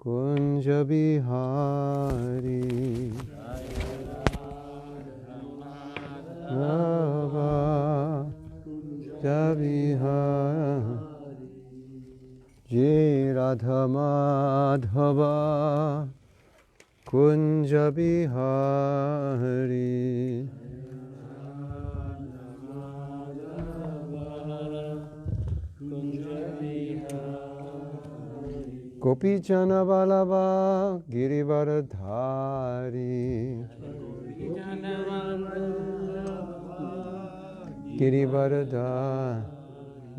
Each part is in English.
Kunja Bihari Radha Bihari Jai Radha Madhava Kunja Bihari Gopi Jana Vallabha Girivaradhari Girivaradhari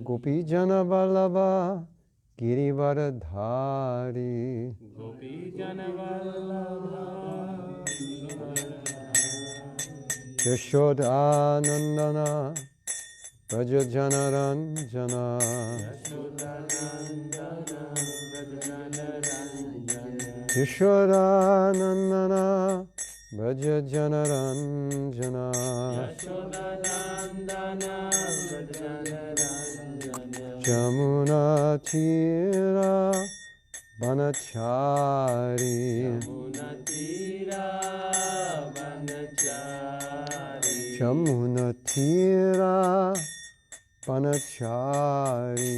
Gopi Jana Vallabha Girivaradhari Yashoda Nandana Braja Janaranjana Yashoda Nandana Braja Janaranjana Jamuna Tira Vanachari Jamuna Tira Vanachari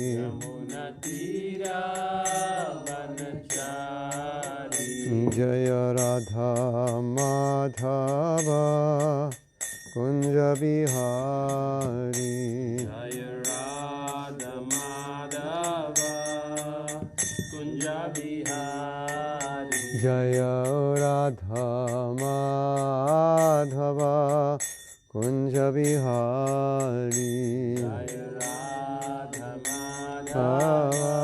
Jaya Radha Madhava Kunja Bihari Jaya Radha Madhava Kunja Bihari Jaya Radha Madhava Kunja Bihari Jaya Radha Madhava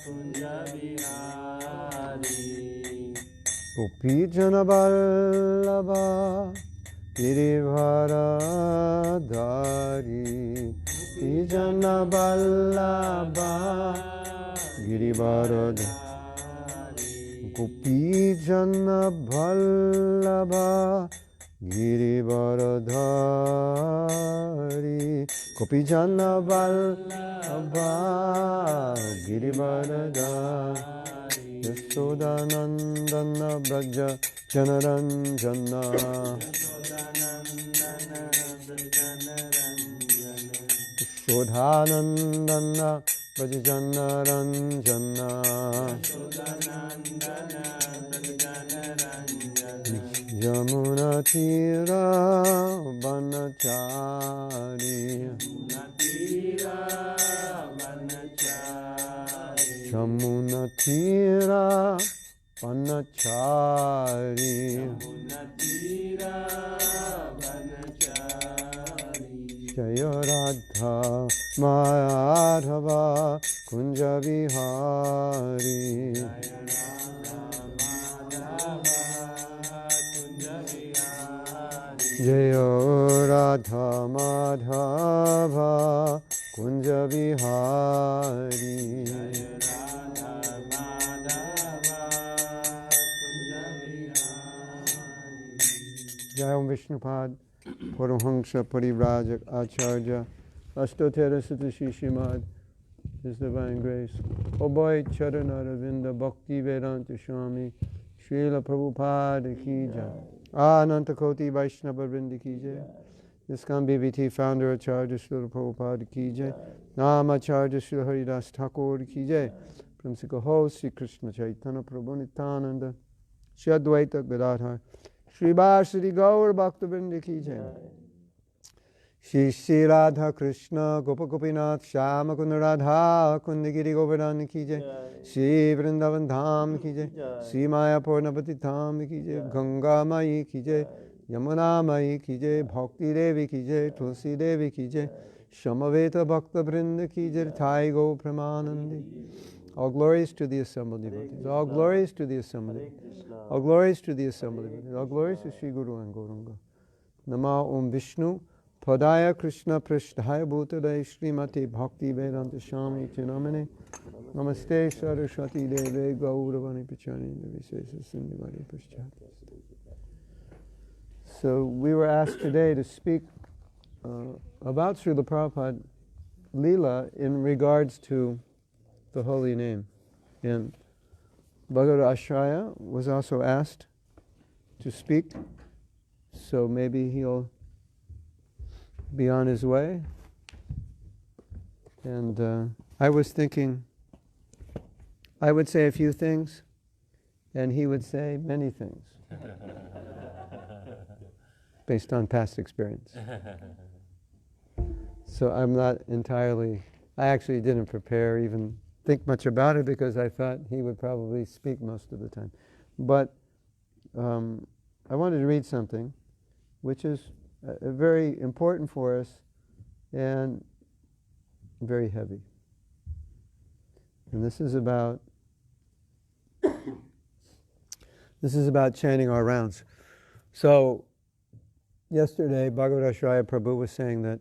Kunja Bihari Gopi Jana Vallabha Girivaradhari Gopi Jana Vallabha Girivaradhari Gopi Jana Vallabha Girivaradhari Gopi Jana Vallabha Girivaradhari Yashodanandana Braja Janaranjana Yashodanandana Braja Janaranjana Yamuna Tira Vanachari Yamuna Tira Vanachari Jaya Radha Madhava Kunja Bihari Jaya Radha Madhava Kunja Bihari Jai Om Vishnupad Paramahamsa Parivrajak Acharya Astotera Sutta Shishimad His Divine Grace Obay Charanaravinda Bhakti Vedanta Swami Srila Prabhupada Ki Jai Ananta Koti Vaishnava Vrinda Ki Jai ISKCON BVT Founder Acharya Srila Prabhupada Ki Jai Namacharya Srila Haridas Thakur Ki Jai Principal Host Sri Krishna Chaitanya Prabhu Nityananda Shri Advaita Gadadhar Shri Vasari Gaur Bhaktivinoda Ki Jai Shri Shri Radha Krishna Gopa Gopinath Shama Kunda Radha Kundagiri Govardhan Ki Jai Shri Vrindavan Dham Ki Jai Shri Maya Purnavati Dham Ki Jai Ganga Mai Ki Jai Yamuna Mai Ki Jai Bhakti Devi Ki Jai Tulsi Devi Ki Jai Shamaveta Bhakta Vrinda Ki Jai Thai Go Pramanandi All glories to the assembled devotees. All glories to the assembled devotees. All glories to the assembled devotees. All glories to Sri Guru and Gauranga. Nama Om Vishnu Padaya Krishna Prishtaya Bhutale Srimati Bhakti Vedanta Swami Chinamane Namaste Saraswati Deve Gauravani Pachani Visesa Sindhivani Paschati. So we were asked today to speak about Srila Prabhupada Lila in regards to the holy name. And Bhagavad Ashraya was also asked to speak, so maybe he'll be on his way. And I was thinking I would say a few things, and he would say many things, based on past experience. So I'm not entirely, I actually didn't prepare, even think much about it, because I thought he would probably speak most of the time. But I wanted to read something which is very important for us and very heavy. And this is about chanting our rounds. So yesterday, Bhagavad Srila Prabhu was saying that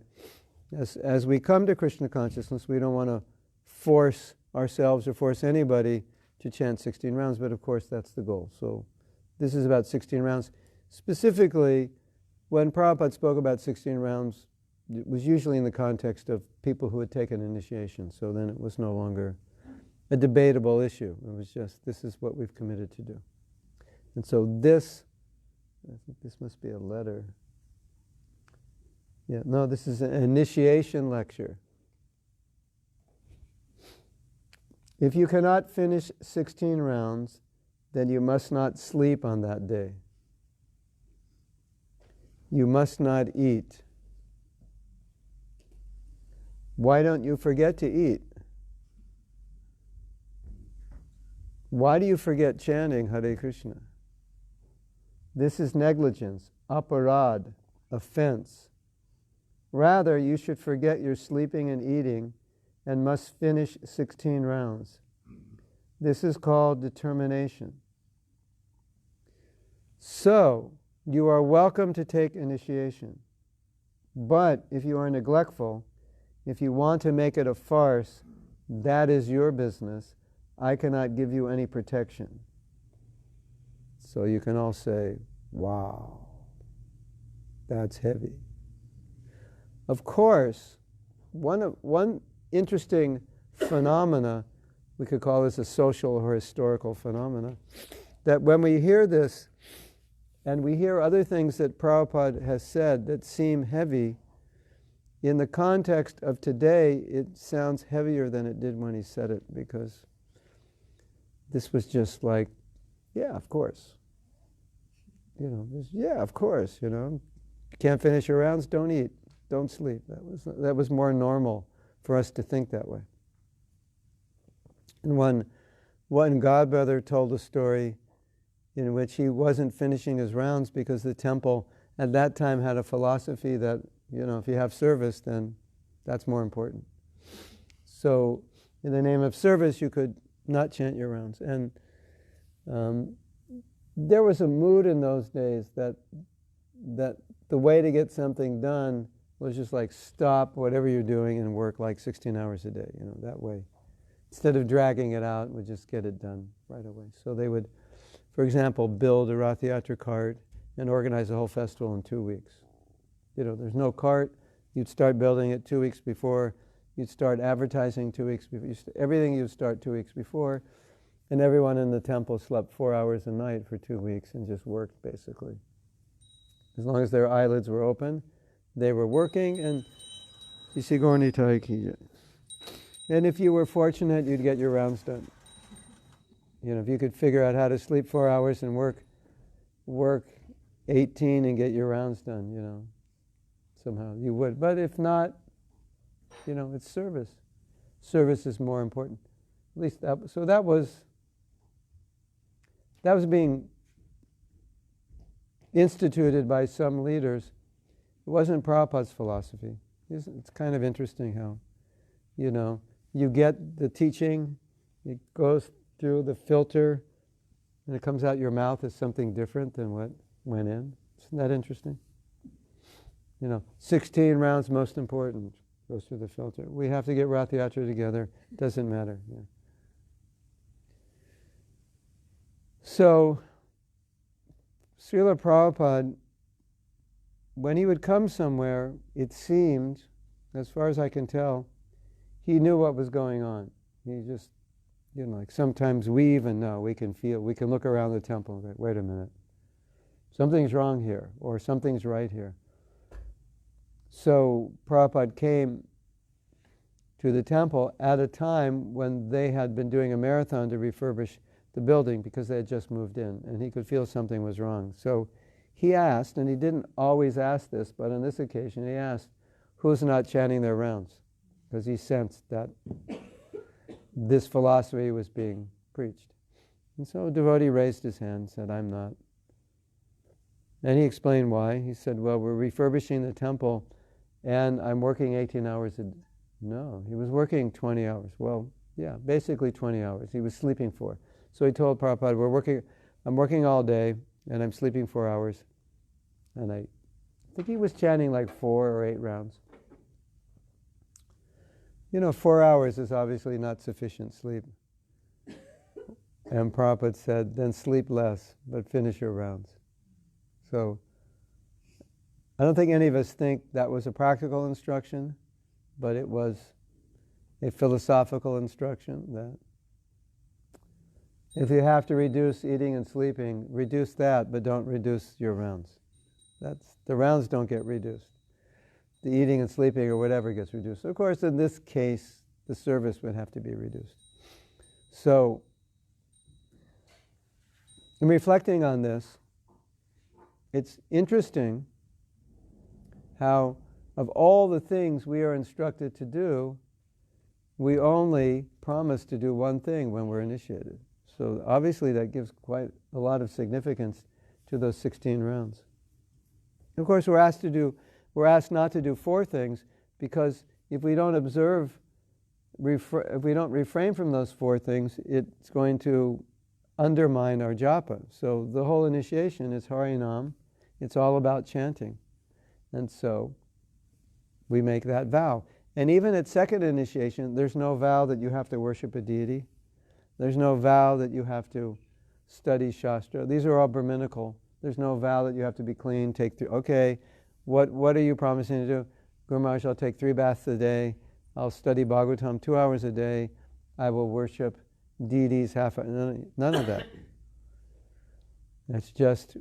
as we come to Krishna consciousness, we don't want to force ourselves or force anybody to chant 16 rounds, but of course that's the goal. So this is about 16 rounds. Specifically, when Prabhupada spoke about 16 rounds, it was usually in the context of people who had taken initiation, so then it was no longer a debatable issue. It was just, this is what we've committed to do. And so this, I think this must be a letter. Yeah, no, this is an initiation lecture. If you cannot finish 16 rounds, then you must not sleep on that day. You must not eat. Why don't you forget to eat? Why do you forget chanting Hare Krishna? This is negligence, aparad, offense. Rather, you should forget your sleeping and eating and must finish 16 rounds. This is called determination. So, you are welcome to take initiation. But if you are neglectful, if you want to make it a farce, that is your business. I cannot give you any protection. So you can all say, wow, that's heavy. Of course, one interesting phenomena, we could call this a social or historical phenomena, that when we hear this, and we hear other things that Prabhupada has said that seem heavy, in the context of today, it sounds heavier than it did when he said it, because this was just like, yeah, of course. You know, yeah, of course, you know. You can't finish your rounds, don't eat, don't sleep. That was more normal for us to think that way. And one godbrother told a story in which he wasn't finishing his rounds because the temple at that time had a philosophy that, you know, if you have service, then that's more important. So in the name of service, you could not chant your rounds. And there was a mood in those days that the way to get something done was just like stop whatever you're doing and work like 16 hours a day, you know, that way. Instead of dragging it out, we'd just get it done right away. So they would, for example, build a Rath Yatra cart and organize a whole festival in 2 weeks. You know, there's no cart, you'd start building it 2 weeks before, you'd start advertising 2 weeks before, everything you'd start 2 weeks before, and everyone in the temple slept 4 hours a night for 2 weeks and just worked, basically. As long as their eyelids were open, they were working, and and if you were fortunate, you'd get your rounds done. You know, if you could figure out how to sleep 4 hours and work 18 and get your rounds done, you know, somehow you would. But if not, you know, it's service. Service is more important. At least that was being instituted by some leaders. It wasn't Prabhupada's philosophy. It's kind of interesting how, you know, you get the teaching, it goes through the filter, and it comes out your mouth as something different than what went in. Isn't that interesting? You know, 16 rounds most important, goes through the filter. We have to get Rath Yatra together, doesn't matter. Yeah. So, Srila Prabhupada, when he would come somewhere, it seemed, as far as I can tell, he knew what was going on. Like sometimes we even know, we can feel, we can look around the temple and go, wait a minute, something's wrong here, or something's right here. So Prabhupada came to the temple at a time when they had been doing a marathon to refurbish the building because they had just moved in, and he could feel something was wrong. So he asked, and he didn't always ask this, but on this occasion he asked, who's not chanting their rounds? Because he sensed that this philosophy was being preached. And so a devotee raised his hand and said, I'm not. And he explained why. He said, well, we're refurbishing the temple and I'm working 18 hours a day. No, he was working 20 hours. Well, yeah, basically 20 hours. He was sleeping 4. So he told Prabhupada, I'm working all day and I'm sleeping 4 hours. And I think he was chanting like 4 or 8 rounds. 4 hours is obviously not sufficient sleep. And Prabhupada said, then sleep less, but finish your rounds. So I don't think any of us think that was a practical instruction, but it was a philosophical instruction that if you have to reduce eating and sleeping, reduce that, but don't reduce your rounds. The rounds don't get reduced. The eating and sleeping or whatever gets reduced. Of course, in this case, the service would have to be reduced. So, in reflecting on this, it's interesting how of all the things we are instructed to do, we only promise to do one thing when we're initiated. So obviously that gives quite a lot of significance to those 16 rounds. Of course, we're asked not to do 4 things because if we don't if we don't refrain from those 4 things, it's going to undermine our japa. So the whole initiation is Harinama. It's all about chanting. And so we make that vow. And even at second initiation, there's no vow that you have to worship a deity. There's no vow that you have to study Shastra. These are all Brahminical. There's no vow that you have to be clean, take 3. Okay, what are you promising to do? Guru Maharaj, I'll take 3 baths a day. I'll study Bhagavatam 2 hours a day. I will worship deities none of that. It's just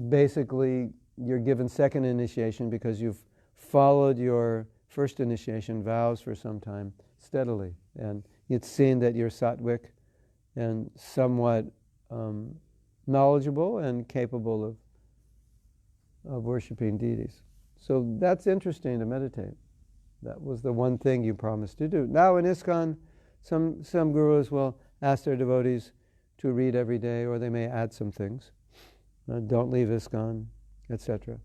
basically you're given second initiation because you've followed your first initiation vows for some time steadily, and it's seen that you're sattvic and somewhat knowledgeable and capable of worshiping deities. So that's interesting to meditate. That was the one thing you promised to do. Now in ISKCON, some gurus will ask their devotees to read every day, or they may add some things. Don't leave ISKCON, etc.,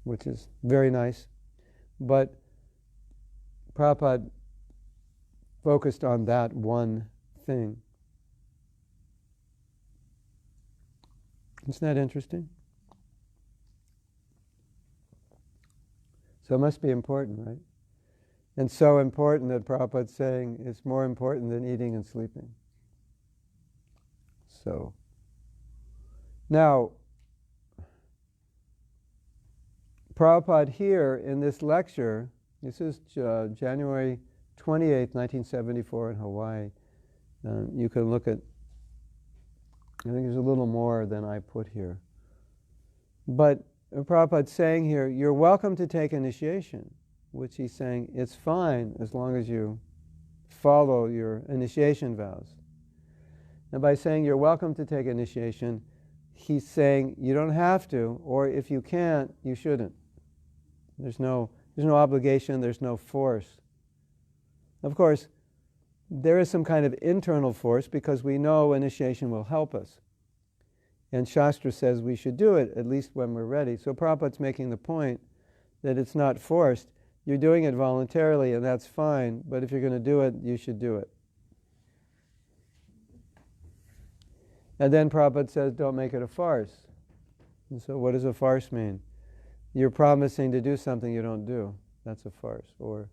which is very nice. But Prabhupada focused on that one thing. Isn't that interesting? So it must be important, right? And so important that Prabhupada's saying it's more important than eating and sleeping. So, now, Prabhupada here in this lecture, this is January 28th, 1974 in Hawaii. You can look at, I think there's a little more than I put here. But Prabhupada's saying here, you're welcome to take initiation, which he's saying it's fine as long as you follow your initiation vows. And by saying you're welcome to take initiation, he's saying you don't have to, or if you can't, you shouldn't. There's no obligation, there's no force. Of course, there is some kind of internal force because we know initiation will help us. And Shastra says we should do it, at least when we're ready. So Prabhupada's making the point that it's not forced. You're doing it voluntarily, and that's fine, but if you're going to do it, you should do it. And then Prabhupada says, don't make it a farce. And so what does a farce mean? You're promising to do something you don't do. That's a farce. Or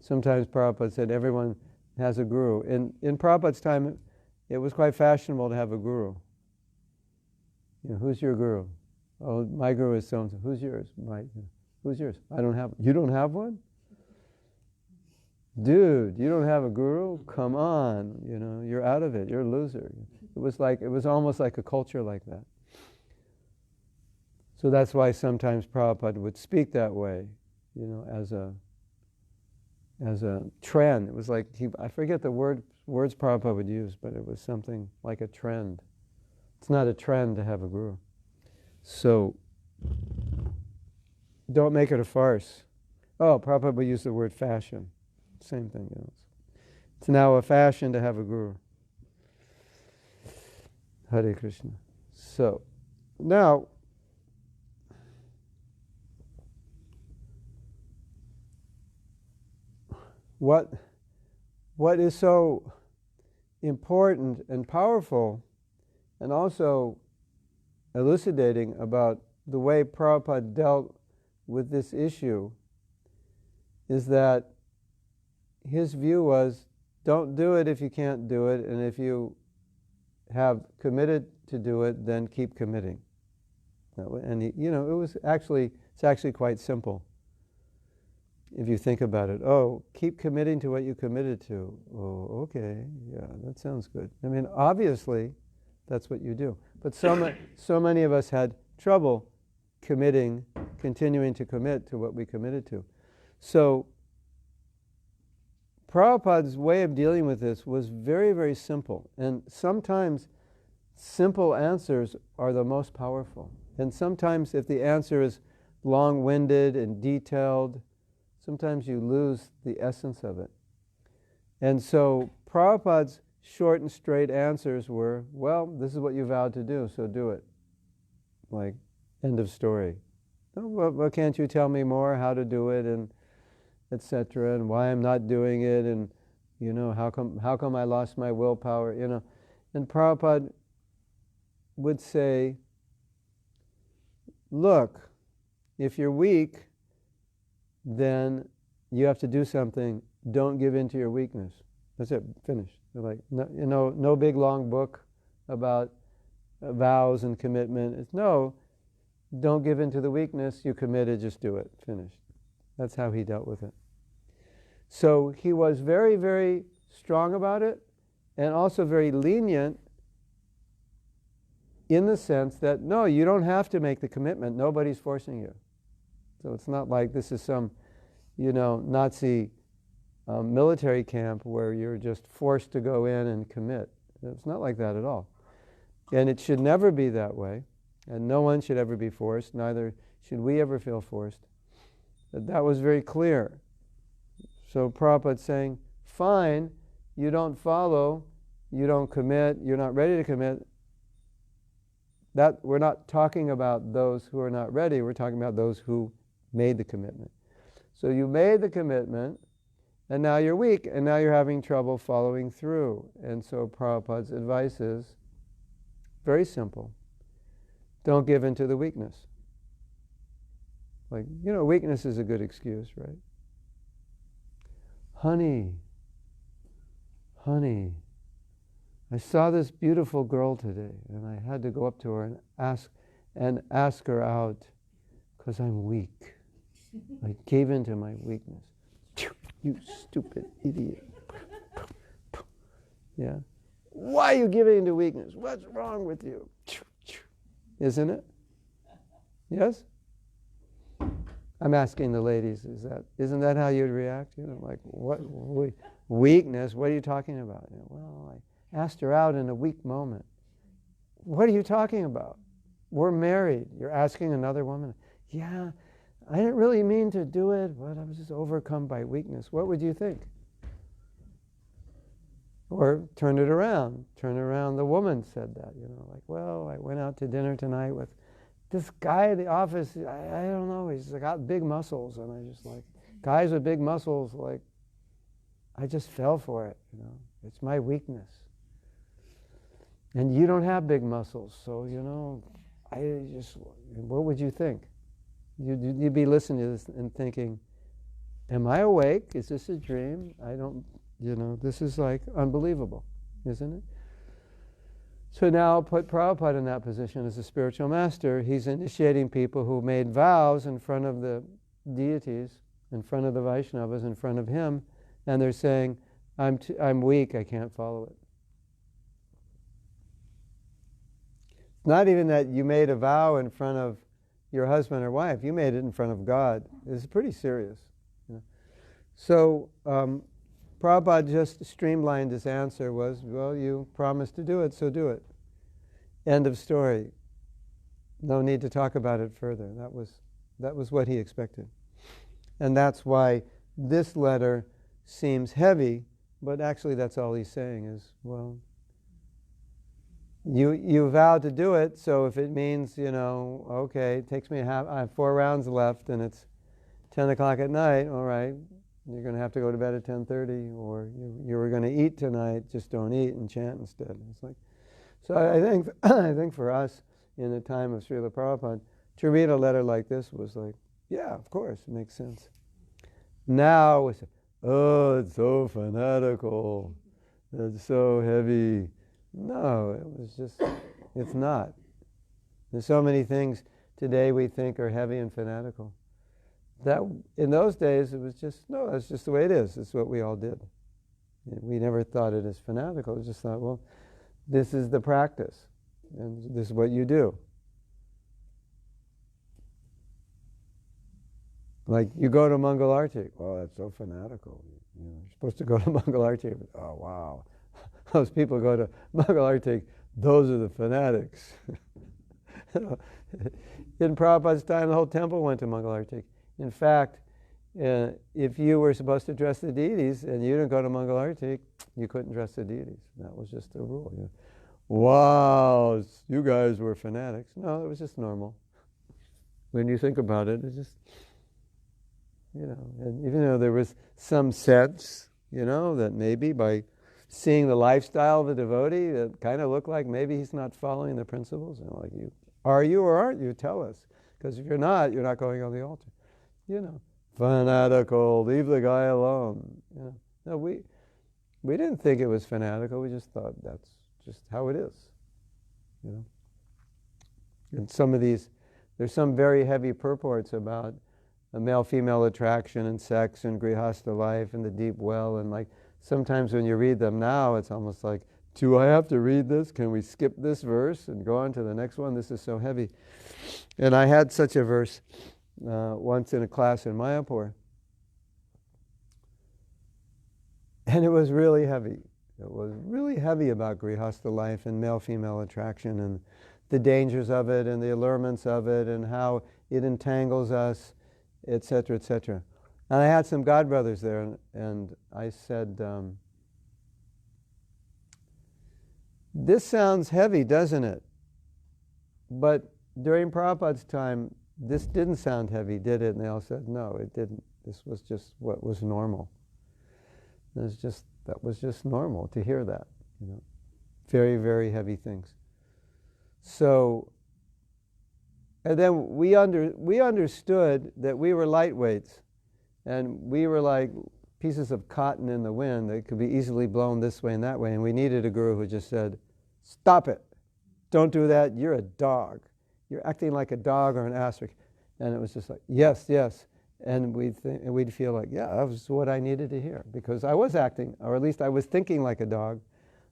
sometimes Prabhupada said everyone has a guru. In Prabhupada's time, it was quite fashionable to have a guru. Who's your guru? Oh, my guru is so-and-so. Who's yours? Who's yours? I don't have. You don't have one? dude, you don't have a guru? Come on, you're out of it. You're a loser. It was almost like a culture like that. So that's why sometimes Prabhupada would speak that way, as a trend. It was like, I forget the words Prabhupada would use, but it was something like a trend. It's not a trend to have a guru. So don't make it a farce. Oh, Prabhupada would use the word fashion. Same thing. It's now a fashion to have a guru. Hare Krishna. So, now, what is so important and powerful and also elucidating about the way Prabhupada dealt with this issue is that his view was, don't do it if you can't do it, and if you have committed to do it, then keep committing. And it's actually quite simple. If you think about it, keep committing to what you committed to. Oh, okay, yeah, that sounds good. I mean, obviously, that's what you do. But so many of us had trouble continuing to commit to what we committed to. So, Prabhupada's way of dealing with this was very, very simple. And sometimes simple answers are the most powerful. And sometimes if the answer is long-winded and detailed, sometimes you lose the essence of it. And so Prabhupada's short and straight answers were, well, this is what you vowed to do, so do it. Like, end of story. Oh, well, can't you tell me more how to do it, and etc., and why I'm not doing it, and how come I lost my willpower, And Prabhupada would say, look, if you're weak, then you have to do something. Don't give in to your weakness. That's it, finished. They're like, no big long book about vows and commitment. It's no, don't give in to the weakness. You committed, just do it. Finished. That's how he dealt with it. So he was very, very strong about it, and also very lenient in the sense that, no, you don't have to make the commitment. Nobody's forcing you. So it's not like this is some, Nazi military camp where you're just forced to go in and commit. It's not like that at all. And it should never be that way. And no one should ever be forced. Neither should we ever feel forced. But that was very clear. So Prabhupada's saying, fine, you don't follow, you don't commit, you're not ready to commit. That we're not talking about those who are not ready, we're talking about those who made the commitment. So you made the commitment, and now you're weak, and now you're having trouble following through. And so Prabhupada's advice is very simple. Don't give in to the weakness. Like, weakness is a good excuse, right? Honey, I saw this beautiful girl today, and I had to go up to her and ask her out because I'm weak. I gave in to my weakness. You stupid idiot. Yeah. Why are you giving in to weakness? What's wrong with you? Isn't it? Yes? I'm asking the ladies, isn't that how you'd react? Like, what weakness? What are you talking about? Well, I asked her out in a weak moment. What are you talking about? We're married. You're asking another woman. Yeah, I didn't really mean to do it, but I was just overcome by weakness. What would you think? Or turn it around. The woman said that, like, well, I went out to dinner tonight with this guy at the office. I don't know, he's got big muscles, and I just like, guys with big muscles, like, I just fell for it, It's my weakness. And you don't have big muscles, so, what would you think? You'd be listening to this and thinking, am I awake? Is this a dream? I don't, this is like unbelievable, isn't it? So now put Prabhupada in that position as a spiritual master. He's initiating people who made vows in front of the deities, in front of the Vaishnavas, in front of him, and they're saying, I'm weak, I can't follow it. It's not even that you made a vow in front of your husband or wife, you made it in front of God. It's pretty serious. You know? So Prabhupada just streamlined his answer was, well, you promised to do it, so do it. End of story. No need to talk about it further. That was what he expected. And that's why this letter seems heavy, but actually that's all he's saying is, well, you vowed to do it, so if it means, okay, it takes me I have 4 rounds left and it's 10 o'clock at night, all right, you're going to have to go to bed at 10:30, or you were going to eat tonight, just don't eat and chant instead. It's like, so I think I think for us in the time of Srila Prabhupada, to read a letter like this was like, yeah, of course, it makes sense. Now it's, oh, it's so fanatical, it's so heavy. No, it was just, it's not. There's so many things today we think are heavy and fanatical. That in those days it was just, no, that's just the way it is. It's what we all did. We never thought it as fanatical. We just thought, well, this is the practice, and this is what you do. Like you go to Mangal Arti. Oh, that's so fanatical. You're supposed to go to Mangal Arti. Oh, wow. Those people go to Mangal Arti. Those are the fanatics. In Prabhupada's time, the whole temple went to Mangal Arti. In fact, if you were supposed to dress the deities and you didn't go to Mangal Arti, you couldn't dress the deities. That was just a rule. Wow, you guys were fanatics. No, it was just normal. When you think about it, it's just, and even though there was some sense, that maybe by seeing the lifestyle of the devotee, that kind of looked like maybe he's not following the principles. Like, are you or aren't you? Tell us. Because if you're not going on the altar. Fanatical, leave the guy alone. No, we didn't think it was fanatical. We just thought that's just how it is. And some of these, there's some very heavy purports about a male-female attraction and sex and grihastha life and the deep well, and like sometimes when you read them now, it's almost like, do I have to read this? Can we skip this verse and go on to the next one? This is so heavy. And I had such a verse once in a class in Mayapur. And it was really heavy. It was really heavy about grihastha life and male-female attraction and the dangers of it and the allurements of it and how it entangles us, etc., etc. And I had some godbrothers there, and I said, this sounds heavy, doesn't it? But during Prabhupada's time, this didn't sound heavy, did it? And they all said, no, it didn't. This was just what was normal. That was just normal to hear that. Very, very heavy things. So, and then we understood that we were lightweights, and we were like pieces of cotton in the wind that could be easily blown this way and that way, and we needed a guru who just said, stop it, don't do that, you're a dog. You're acting like a dog or an ass. And it was just like, yes, yes. And we'd feel like, yeah, that was what I needed to hear, because I was acting, or at least I was thinking like a dog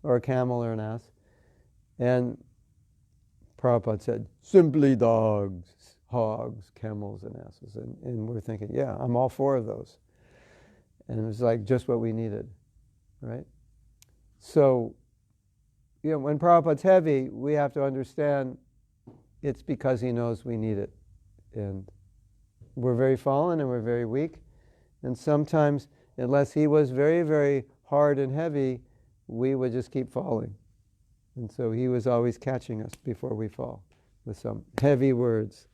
or a camel or an ass. And Prabhupada said, simply dogs, hogs, camels, and asses. And we're thinking, yeah, I'm all 4 of those. And it was like just what we needed, right? So, when Prabhupada's heavy, we have to understand it's because he knows we need it. And we're very fallen and we're very weak. And sometimes, unless he was very, very hard and heavy, we would just keep falling. And so he was always catching us before we fall with some heavy words,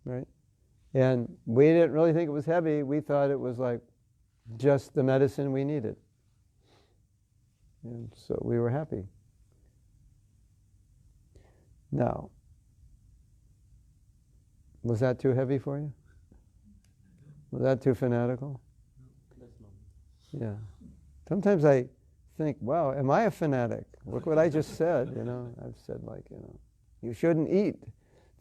right? And we didn't really think it was heavy. We thought it was like just the medicine we needed. And so we were happy. Now, was that too heavy for you? Was that too fanatical? Yeah. Sometimes I think, wow, am I a fanatic? Look what I just said, I've said you shouldn't eat.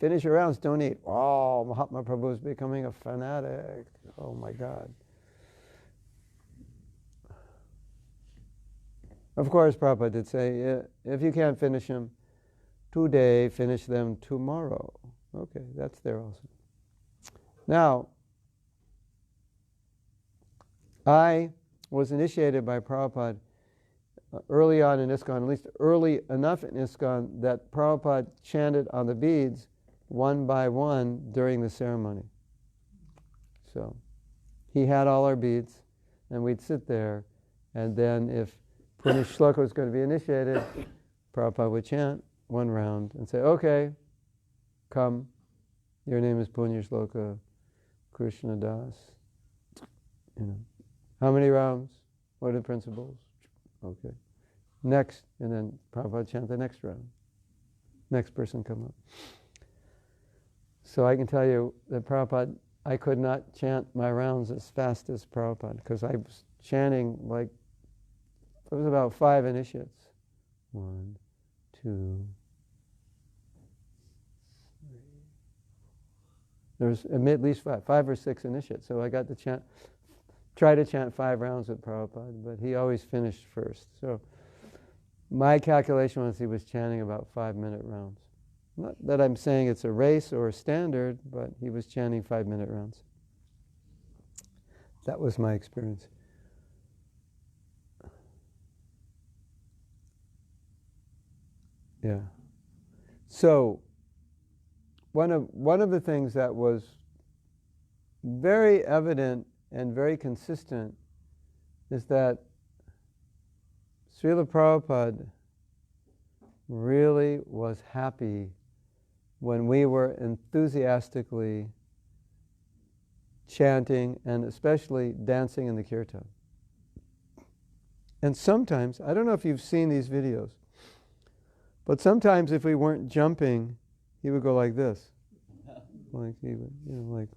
Finish your rounds, don't eat. Oh, Mahatma Prabhu is becoming a fanatic. Oh my God. Of course, Prabhupada did say, if you can't finish them today, finish them tomorrow. Okay, that's there also. Now, I was initiated by Prabhupada early on in ISKCON, at least early enough in ISKCON, that Prabhupada chanted on the beads one by one during the ceremony. So he had all our beads, and we'd sit there, and then if Punya Shloka was going to be initiated, Prabhupada would chant one round and say, okay, come, your name is Punya Shloka, Krishna Das. You know, how many rounds? What are the principles? Okay. Next, and then Prabhupada chant the next round. Next person come up. So I can tell you that Prabhupada, I could not chant my rounds as fast as Prabhupada, because I was chanting like, it was about 5 initiates. 1, 2, 3. There was at least 5 or 6 initiates. So I got to try to chant 5 rounds with Prabhupada, but he always finished first. So my calculation was he was chanting about 5-minute rounds. Not that I'm saying it's a race or a standard, but he was chanting 5-minute rounds. That was my experience. Yeah. So one of the things that was very evident and very consistent is that Srila Prabhupada really was happy when we were enthusiastically chanting and especially dancing in the Kirtan. And sometimes, I don't know if you've seen these videos, but sometimes if we weren't jumping, he would go like this. Like he would, like,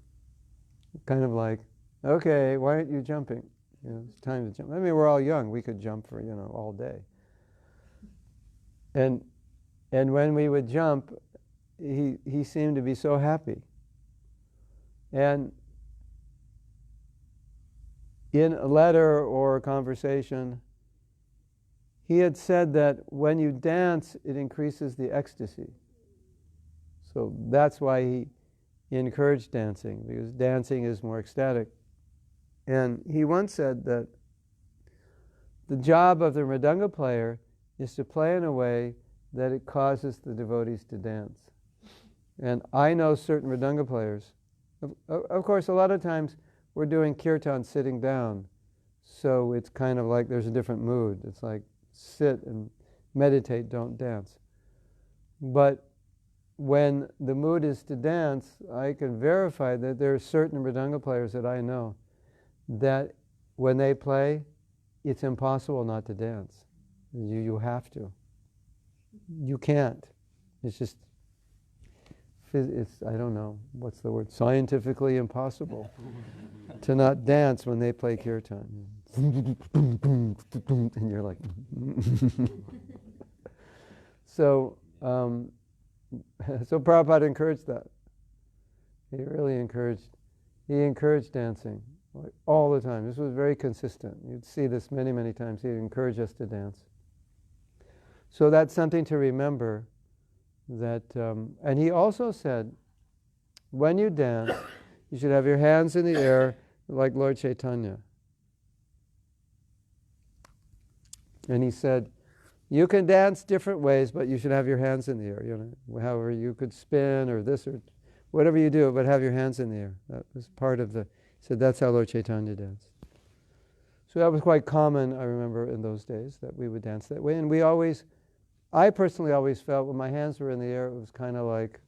kind of like, okay, why aren't you jumping? It's time to jump. I mean, we're all young. We could jump for, all day. And when we would jump, he seemed to be so happy. And in a letter or a conversation, he had said that when you dance, it increases the ecstasy. So that's why he encouraged dancing, because dancing is more ecstatic. And he once said that the job of the mridanga player is to play in a way that it causes the devotees to dance. And I know certain mridanga players. Of course, a lot of times we're doing kirtan sitting down, so it's kind of like there's a different mood. It's like sit and meditate, don't dance. But when the mood is to dance, I can verify that there are certain mridanga players that I know that when they play, it's impossible not to dance. You have to. You can't. It's just, I don't know, what's the word? Scientifically impossible to not dance when they play kirtan. And you're like, so Prabhupada encouraged that. He really encouraged dancing, like all the time. This was very consistent. You'd see this many, many times. He'd encourage us to dance. So that's something to remember. That, and he also said, when you dance, you should have your hands in the air like Lord Chaitanya. And he said, you can dance different ways, but you should have your hands in the air. However, you could spin or this or whatever you do, but have your hands in the air. That was part of he said that's how Lord Chaitanya danced. So that was quite common, I remember, in those days, that we would dance that way. And I personally always felt when my hands were in the air, it was kind of like,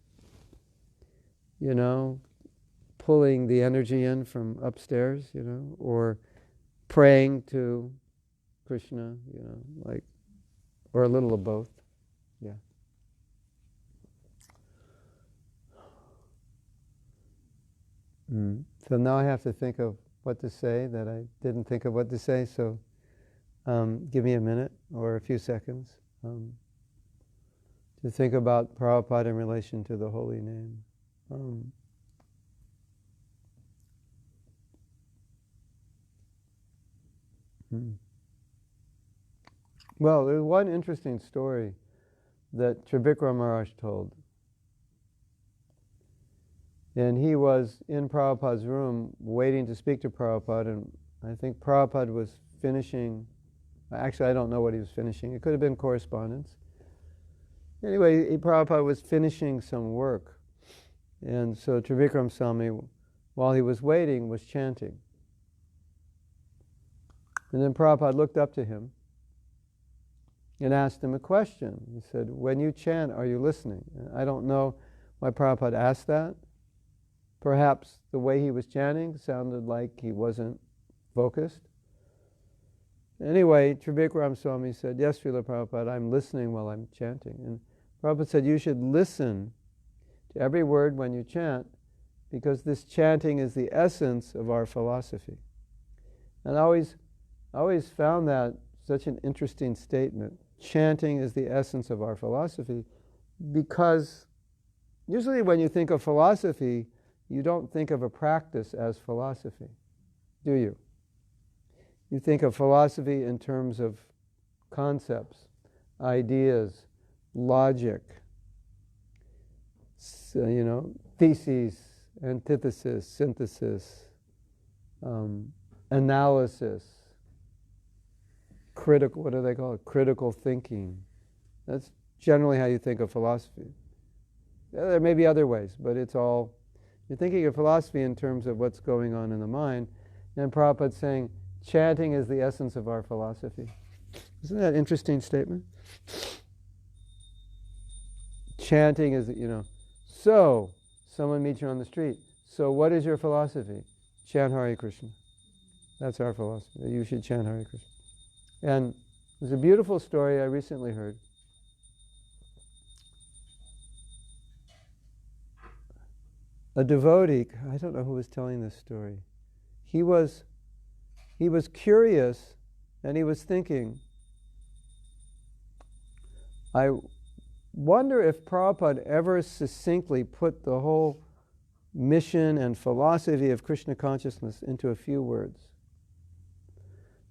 pulling the energy in from upstairs, or praying to Krishna, or a little of both. Yeah. So now I have to think of what to say that I didn't think of what to say, so give me a minute or a few seconds to think about Prabhupada in relation to the holy name. Well, there's one interesting story that Tribikram Maharaj told. And he was in Prabhupada's room waiting to speak to Prabhupada, and I think Prabhupada was finishing, actually I don't know what he was finishing, it could have been correspondence. Anyway, Prabhupada was finishing some work, and so Trivikram Swami, while he was waiting, was chanting. And then Prabhupada looked up to him and asked him a question. He said, when you chant, are you listening? And I don't know why Prabhupada asked that. Perhaps the way he was chanting sounded like he wasn't focused. Anyway, Trivikram Swami said, yes, Srila Prabhupada, I'm listening while I'm chanting. And Prabhupada said, you should listen to every word when you chant, because this chanting is the essence of our philosophy. And I always found that such an interesting statement. Chanting is the essence of our philosophy, because usually when you think of philosophy, you don't think of a practice as philosophy, do you? You think of philosophy in terms of concepts, ideas, logic, theses, antithesis, synthesis, analysis, critical, what do they call it? Critical thinking. That's generally how you think of philosophy. There may be other ways, but it's all, you're thinking of philosophy in terms of what's going on in the mind. And Prabhupada's saying, chanting is the essence of our philosophy. Isn't that an interesting statement? Chanting is, so someone meets you on the street. So what is your philosophy? Chant Hare Krishna. That's our philosophy. You should chant Hare Krishna. And there's a beautiful story I recently heard. A devotee, I don't know who was telling this story. He was curious, and he was thinking, I wonder if Prabhupada ever succinctly put the whole mission and philosophy of Krishna consciousness into a few words.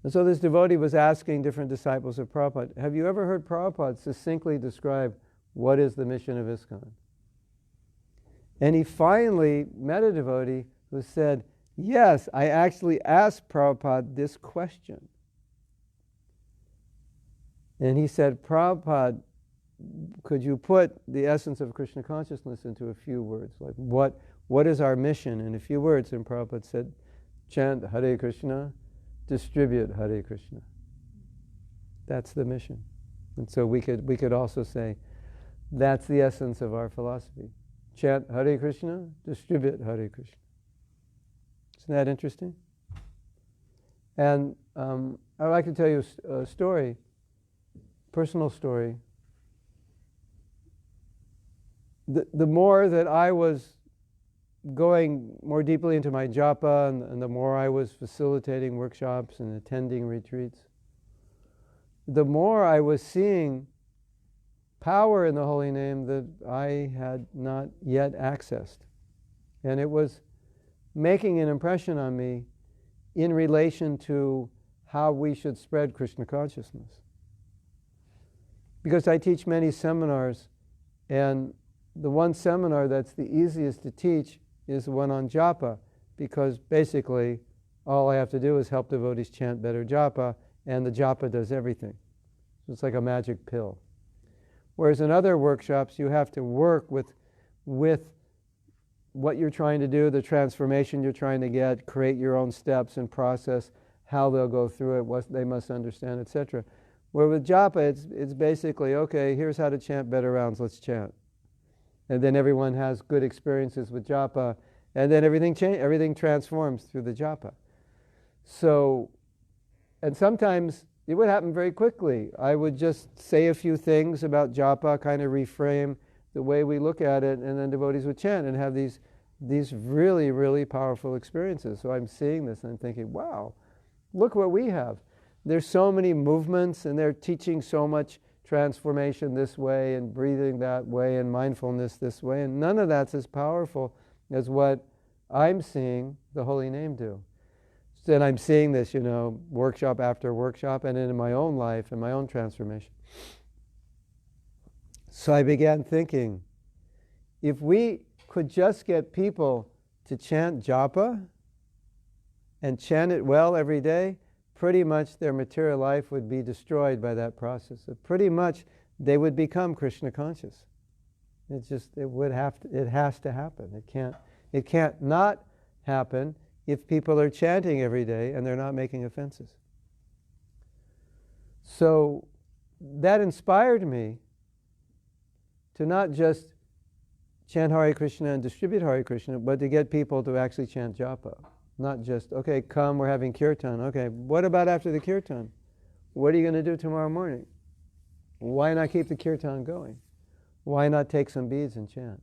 And so this devotee was asking different disciples of Prabhupada, have you ever heard Prabhupada succinctly describe what is the mission of ISKCON? And he finally met a devotee who said, yes, I actually asked Prabhupada this question. And he said, Prabhupada, could you put the essence of Krishna consciousness into a few words? Like, what is our mission in a few words? And Prabhupada said, chant Hare Krishna, distribute Hare Krishna. That's the mission. And so we could also say, that's the essence of our philosophy. Chant Hare Krishna, distribute Hare Krishna. Isn't that interesting? And I'd like to tell you a story, personal story. The more that I was going more deeply into my japa, and the more I was facilitating workshops and attending retreats, the more I was seeing power in the holy name that I had not yet accessed. And it was making an impression on me in relation to how we should spread Krishna consciousness. Because I teach many seminars, and the one seminar that's the easiest to teach is the one on japa, because basically all I have to do is help devotees chant better japa, and the japa does everything. So it's like a magic pill. Whereas in other workshops, you have to work with what you're trying to do, the transformation you're trying to get, create your own steps and process, how they'll go through it, what they must understand, etc. Where with japa, it's basically, okay, here's how to chant better rounds, let's chant. And then everyone has good experiences with japa, and then everything transforms through the japa. So, and sometimes it would happen very quickly. I would just say a few things about japa, kind of reframe the way we look at it, and then devotees would chant and have these really, really powerful experiences. So I'm seeing this and I'm thinking, wow, look what we have. There's so many movements, and they're teaching so much transformation this way and breathing that way and mindfulness this way, and none of that's as powerful as what I'm seeing the holy name do. And I'm seeing this, workshop after workshop, and in my own life and my own transformation. So I began thinking, if we could just get people to chant japa and chant it well every day, pretty much their material life would be destroyed by that process. So pretty much they would become Krishna conscious. It has to happen. It can't not happen if people are chanting every day and they're not making offenses. So that inspired me to not just chant Hare Krishna and distribute Hare Krishna, but to get people to actually chant japa. Not just, okay, come, we're having Kirtan. Okay, what about after the Kirtan? What are you going to do tomorrow morning? Why not keep the Kirtan going? Why not take some beads and chant?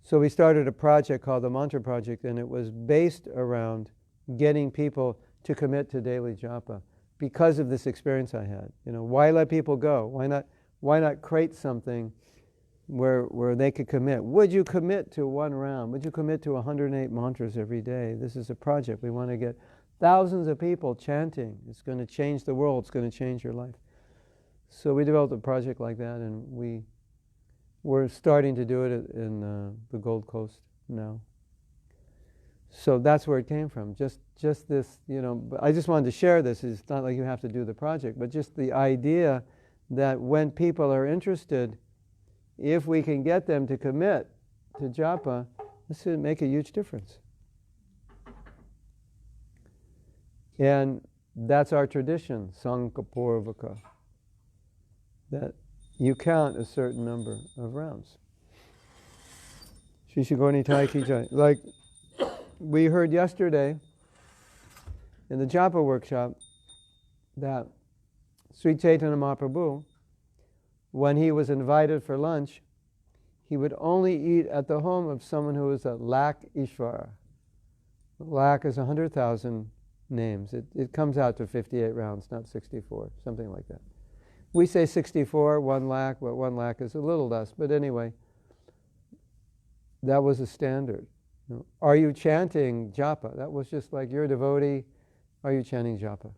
So we started a project called the Mantra Project, and it was based around getting people to commit to daily japa because of this experience I had. Why let people go? Why not create something where they could commit? Would you commit to one round? Would you commit to 108 mantras every day? This is a project. We want to get thousands of people chanting. It's going to change the world. It's going to change your life. So we developed a project like that, and we're starting to do it in the Gold Coast now. So that's where it came from. Just this, I just wanted to share this. It's not like you have to do the project, but just the idea that when people are interested, if we can get them to commit to japa, this would make a huge difference. And that's our tradition, Sankapurvaka, that you count a certain number of rounds. Shishigoni Tai Ki Jai. Like we heard yesterday in the japa workshop that Sri Chaitanya Mahaprabhu, when he was invited for lunch, he would only eat at the home of someone who was a lakh Ishvara. Lakh is 100,000 names. It comes out to 58 rounds, not 64, something like that. We say 64, 1 lakh, but 1 lakh is a little less. But anyway, that was a standard. Are you chanting japa? That was just like, you're a devotee, are you chanting japa?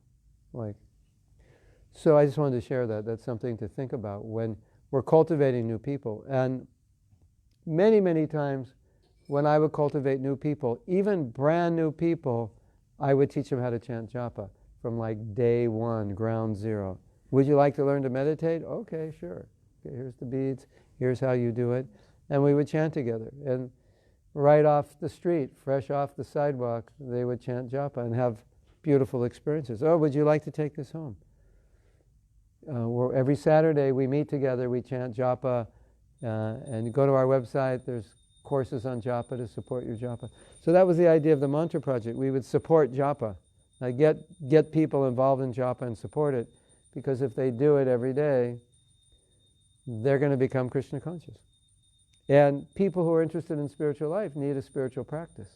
So I just wanted to share that. That's something to think about when we're cultivating new people. And many, many times when I would cultivate new people, even brand new people, I would teach them how to chant japa from day one, ground zero. Would you like to learn to meditate? Okay, sure. Okay, here's the beads. Here's how you do it. And we would chant together. And right off the street, fresh off the sidewalk, they would chant japa and have beautiful experiences. Oh, would you like to take this home? Every Saturday we meet together, we chant japa, and you go to our website, there's courses on japa to support your japa. So that was the idea of the Mantra Project. We would support japa. Get people involved in japa and support it, because if they do it every day, they're going to become Krishna conscious. And people who are interested in spiritual life need a spiritual practice.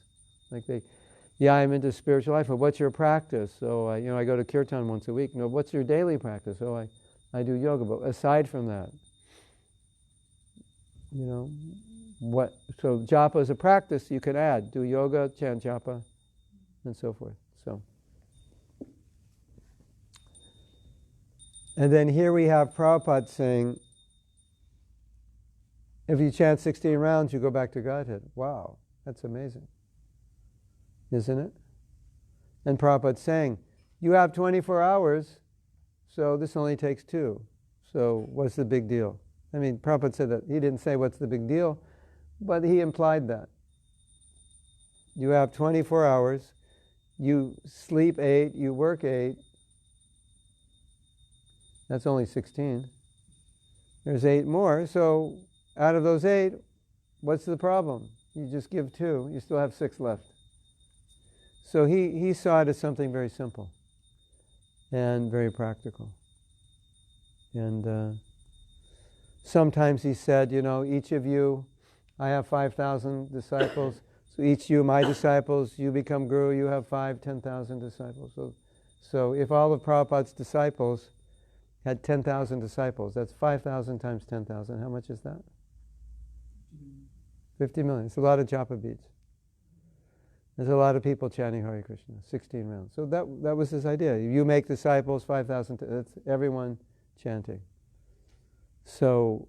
I'm into spiritual life, but what's your practice? So, I go to Kirtan once a week. No, what's your daily practice? Oh, I do yoga, but aside from that, so japa is a practice you can add. Do yoga, chant japa, and so forth. And then here we have Prabhupada saying, if you chant 16 rounds, you go back to Godhead. Wow, that's amazing. Isn't it? And Prabhupada's saying, you have 24 hours, so this only takes 2. So what's the big deal? Prabhupada said that. He didn't say what's the big deal, but he implied that. You have 24 hours, you sleep 8, you work 8, that's only 16. There's 8 more, so out of those 8, what's the problem? You just give 2, you still have 6 left. So he saw it as something very simple and very practical. And sometimes he said, each of you, I have 5,000 disciples, so each you, my disciples, you become guru, you have 10,000 disciples. So if all of Prabhupada's disciples had 10,000 disciples, that's 5,000 times 10,000. How much is that? 50 million. It's a lot of japa beads. There's a lot of people chanting Hare Krishna, 16 rounds. So that was his idea. You make disciples, 5,000, that's everyone chanting. So,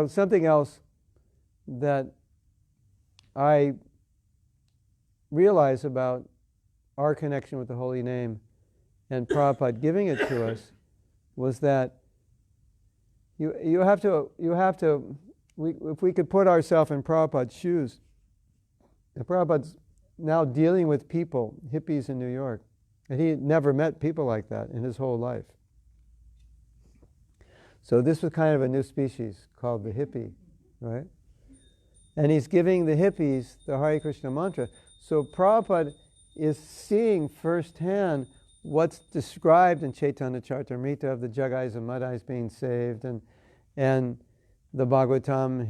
something else that I realize about our connection with the Holy Name and Prabhupada giving it to us was that you have to, if we could put ourselves in Prabhupada's shoes, Prabhupada's now dealing with people, hippies in New York, and he never met people like that in his whole life. So this was kind of a new species called the hippie, right? And he's giving the hippies the Hare Krishna mantra. So Prabhupada is seeing firsthand what's described in Chaitanya Charitamrita of the Jagais and Madhais being saved, and the Bhagavatam,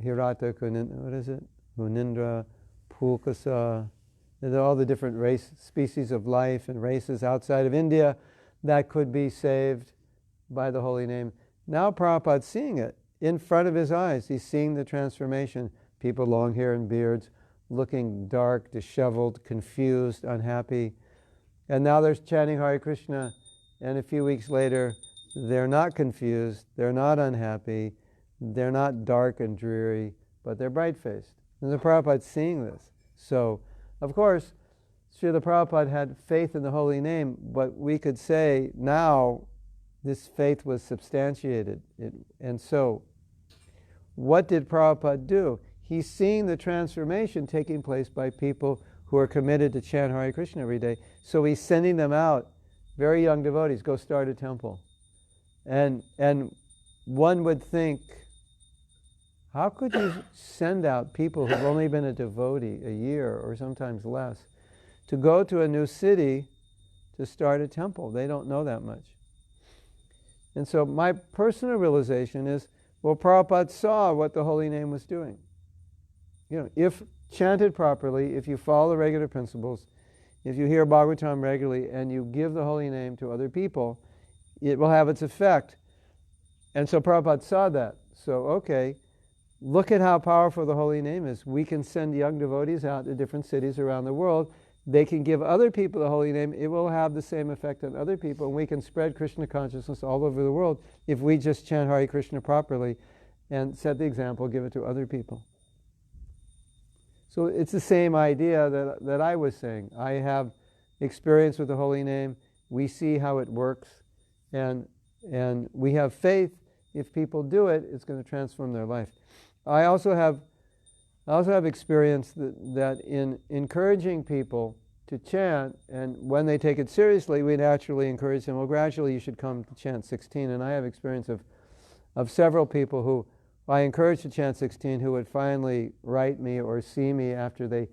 Hirata, what is it? Munindra, Pulkasa, all the different species of life and races outside of India that could be saved by the holy name. Now Prabhupada's seeing it in front of his eyes. He's seeing the transformation. People, long hair and beards, looking dark, disheveled, confused, unhappy. And now they're chanting Hare Krishna, and a few weeks later, they're not confused, they're not unhappy, they're not dark and dreary, but they're bright-faced. And the Prabhupada's seeing this. So, of course, Srila Prabhupada had faith in the holy name, but we could say now this faith was substantiated. And so, what did Prabhupada do? He's seeing the transformation taking place by people who are committed to chant Hare Krishna every day. So he's sending them out, very young devotees, go start a temple. And one would think, how could you send out people who've only been a devotee a year or sometimes less to go to a new city to start a temple? They don't know that much. And so my personal realization is, well, Prabhupada saw what the holy name was doing. If chanted properly, if you follow the regular principles, if you hear Bhagavatam regularly and you give the holy name to other people, it will have its effect. And so Prabhupada saw that. So, okay, look at how powerful the holy name is. We can send young devotees out to different cities around the world. They can give other people the holy name. It will have the same effect on other people. And we can spread Krishna consciousness all over the world if we just chant Hare Krishna properly and set the example, give it to other people. So it's the same idea that I was saying. I have experience with the holy name. We see how it works. And we have faith. If people do it, it's going to transform their life. I also have experience that in encouraging people to chant, and when they take it seriously, we naturally encourage them, well, gradually you should come to chant 16. And I have experience of several people who I encouraged to chant 16 who would finally write me or see me after the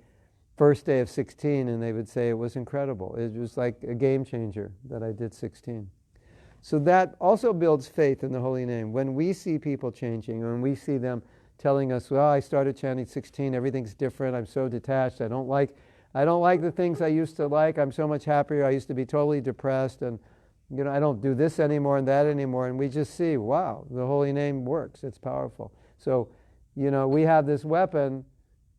first day of 16, and they would say it was incredible. It was like a game changer that I did 16. So that also builds faith in the holy name. When we see people changing, when we see them telling us, well, I started chanting 16, everything's different, I'm so detached, I don't like the things I used to like, I'm so much happier, I used to be totally depressed, and I don't do this anymore and that anymore, and we just see, wow, the holy name works, it's powerful. So, we have this weapon.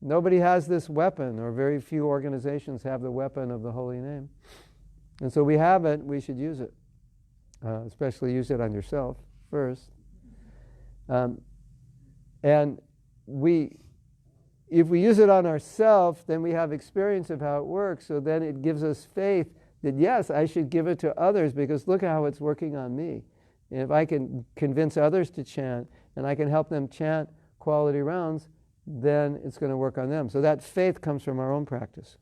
Nobody has this weapon, or very few organizations have the weapon of the holy name. And so we have it, we should use it. Especially use it on yourself first. And if we use it on ourselves, then we have experience of how it works, so then it gives us faith that yes, I should give it to others because look how it's working on me. And if I can convince others to chant and I can help them chant quality rounds, then it's going to work on them. So that faith comes from our own practice.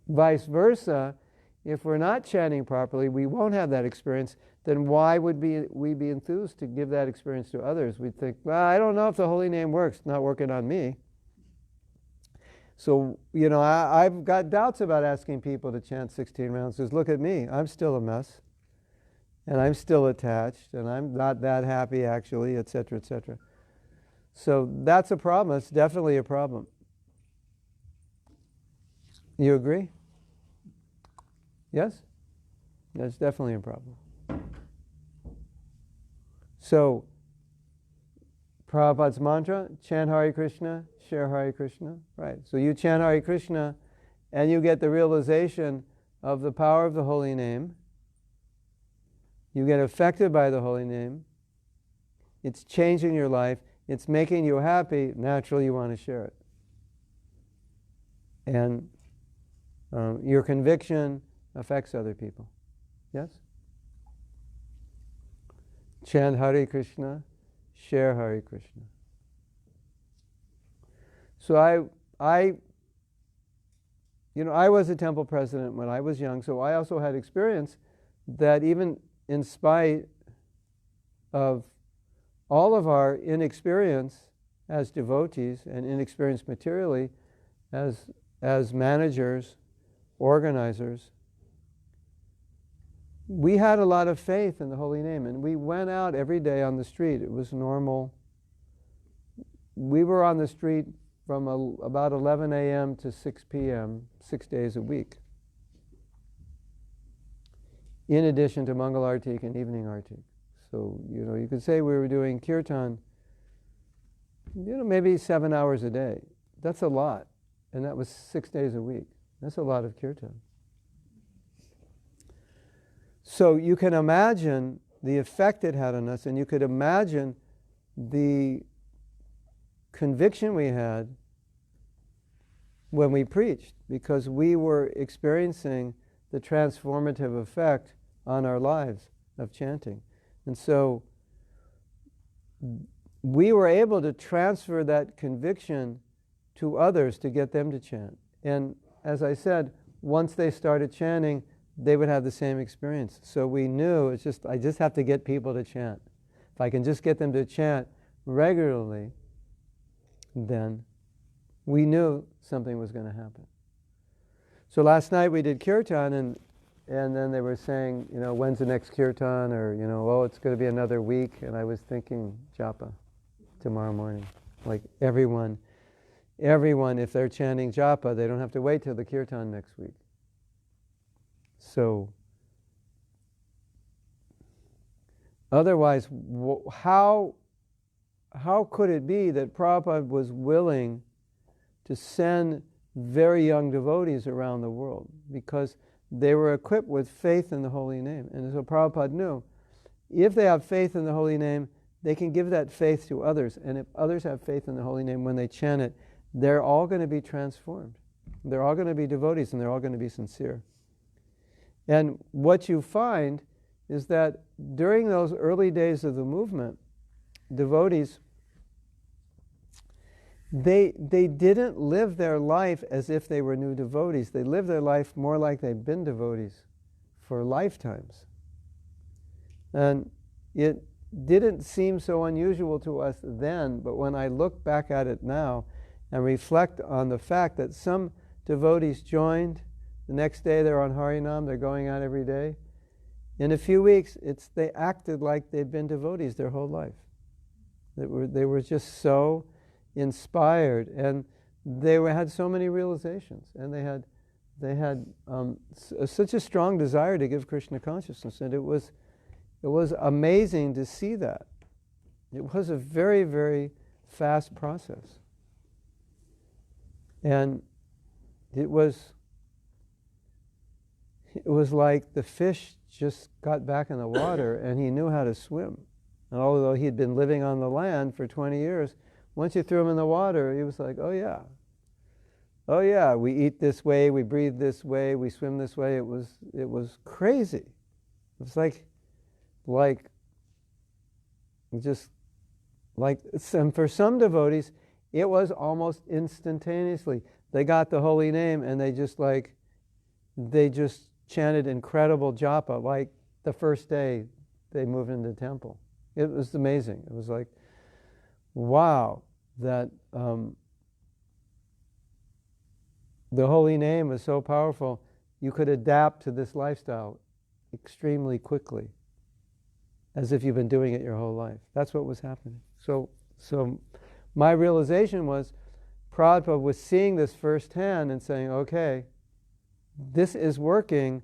Vice versa, if we're not chanting properly, we won't have that experience, then why would we be enthused to give that experience to others? We'd think, well, I don't know if the holy name works, it's not working on me. So, I've got doubts about asking people to chant 16 rounds, because look at me, I'm still a mess, and I'm still attached, and I'm not that happy actually, etc., etc. So that's a problem, it's definitely a problem. You agree? Yes? That's definitely a problem. So, Prabhupada's mantra, chant Hare Krishna, share Hare Krishna. Right. So you chant Hare Krishna and you get the realization of the power of the holy name. You get affected by the holy name. It's changing your life. It's making you happy. Naturally, you want to share it. And your conviction affects other people. Yes? Chant Hare Krishna, share Hare Krishna. So I was a temple president when I was young, so I also had experience that even in spite of all of our inexperience as devotees and inexperience materially as managers, organizers, we had a lot of faith in the holy name, and we went out every day on the street. It was normal. We were on the street from about 11 a.m. to 6 p.m., 6 days a week, in addition to Mangal Artik and evening Artik. So, you could say we were doing Kirtan, maybe 7 hours a day. That's a lot. And that was 6 days a week. That's a lot of Kirtan. So you can imagine the effect it had on us, and you could imagine the conviction we had when we preached, because we were experiencing the transformative effect on our lives of chanting. And so we were able to transfer that conviction to others to get them to chant. And as I said, once they started chanting, they would have the same experience. So we knew I just have to get people to chant. If I can just get them to chant regularly, then we knew something was going to happen. So last night we did Kirtan, and then they were saying, when's the next Kirtan? Or, it's going to be another week. And I was thinking, japa, tomorrow morning. Like everyone, if they're chanting japa, they don't have to wait till the Kirtan next week. So, otherwise, how could it be that Prabhupada was willing to send very young devotees around the world? Because they were equipped with faith in the holy name. And so Prabhupada knew, if they have faith in the holy name, they can give that faith to others. And if others have faith in the holy name, when they chant it, they're all going to be transformed. They're all going to be devotees, and they're all going to be sincere. And what you find is that during those early days of the movement, devotees, they didn't live their life as if they were new devotees. They lived their life more like they'd been devotees for lifetimes. And it didn't seem so unusual to us then, but when I look back at it now and reflect on the fact that some devotees joined, the next day they're on Harinama, they're going out every day. In a few weeks, they acted like they'd been devotees their whole life. They were just so inspired, and they had so many realizations, and they had such a strong desire to give Krishna consciousness, and it was amazing to see that. It was a very, very fast process, and it was like the fish just got back in the water and he knew how to swim. And although he'd been living on the land for 20 years, once you threw him in the water, he was like, oh yeah, we eat this way, we breathe this way, we swim this way. It was crazy. It was and for some devotees, it was almost instantaneously. They got the holy name and they just chanted incredible japa, like the first day they moved into the temple. It was amazing. It was like, wow, that the holy name was so powerful, you could adapt to this lifestyle extremely quickly, as if you've been doing it your whole life. That's what was happening. So my realization was, Prabhupada was seeing this firsthand and saying, okay, this is working.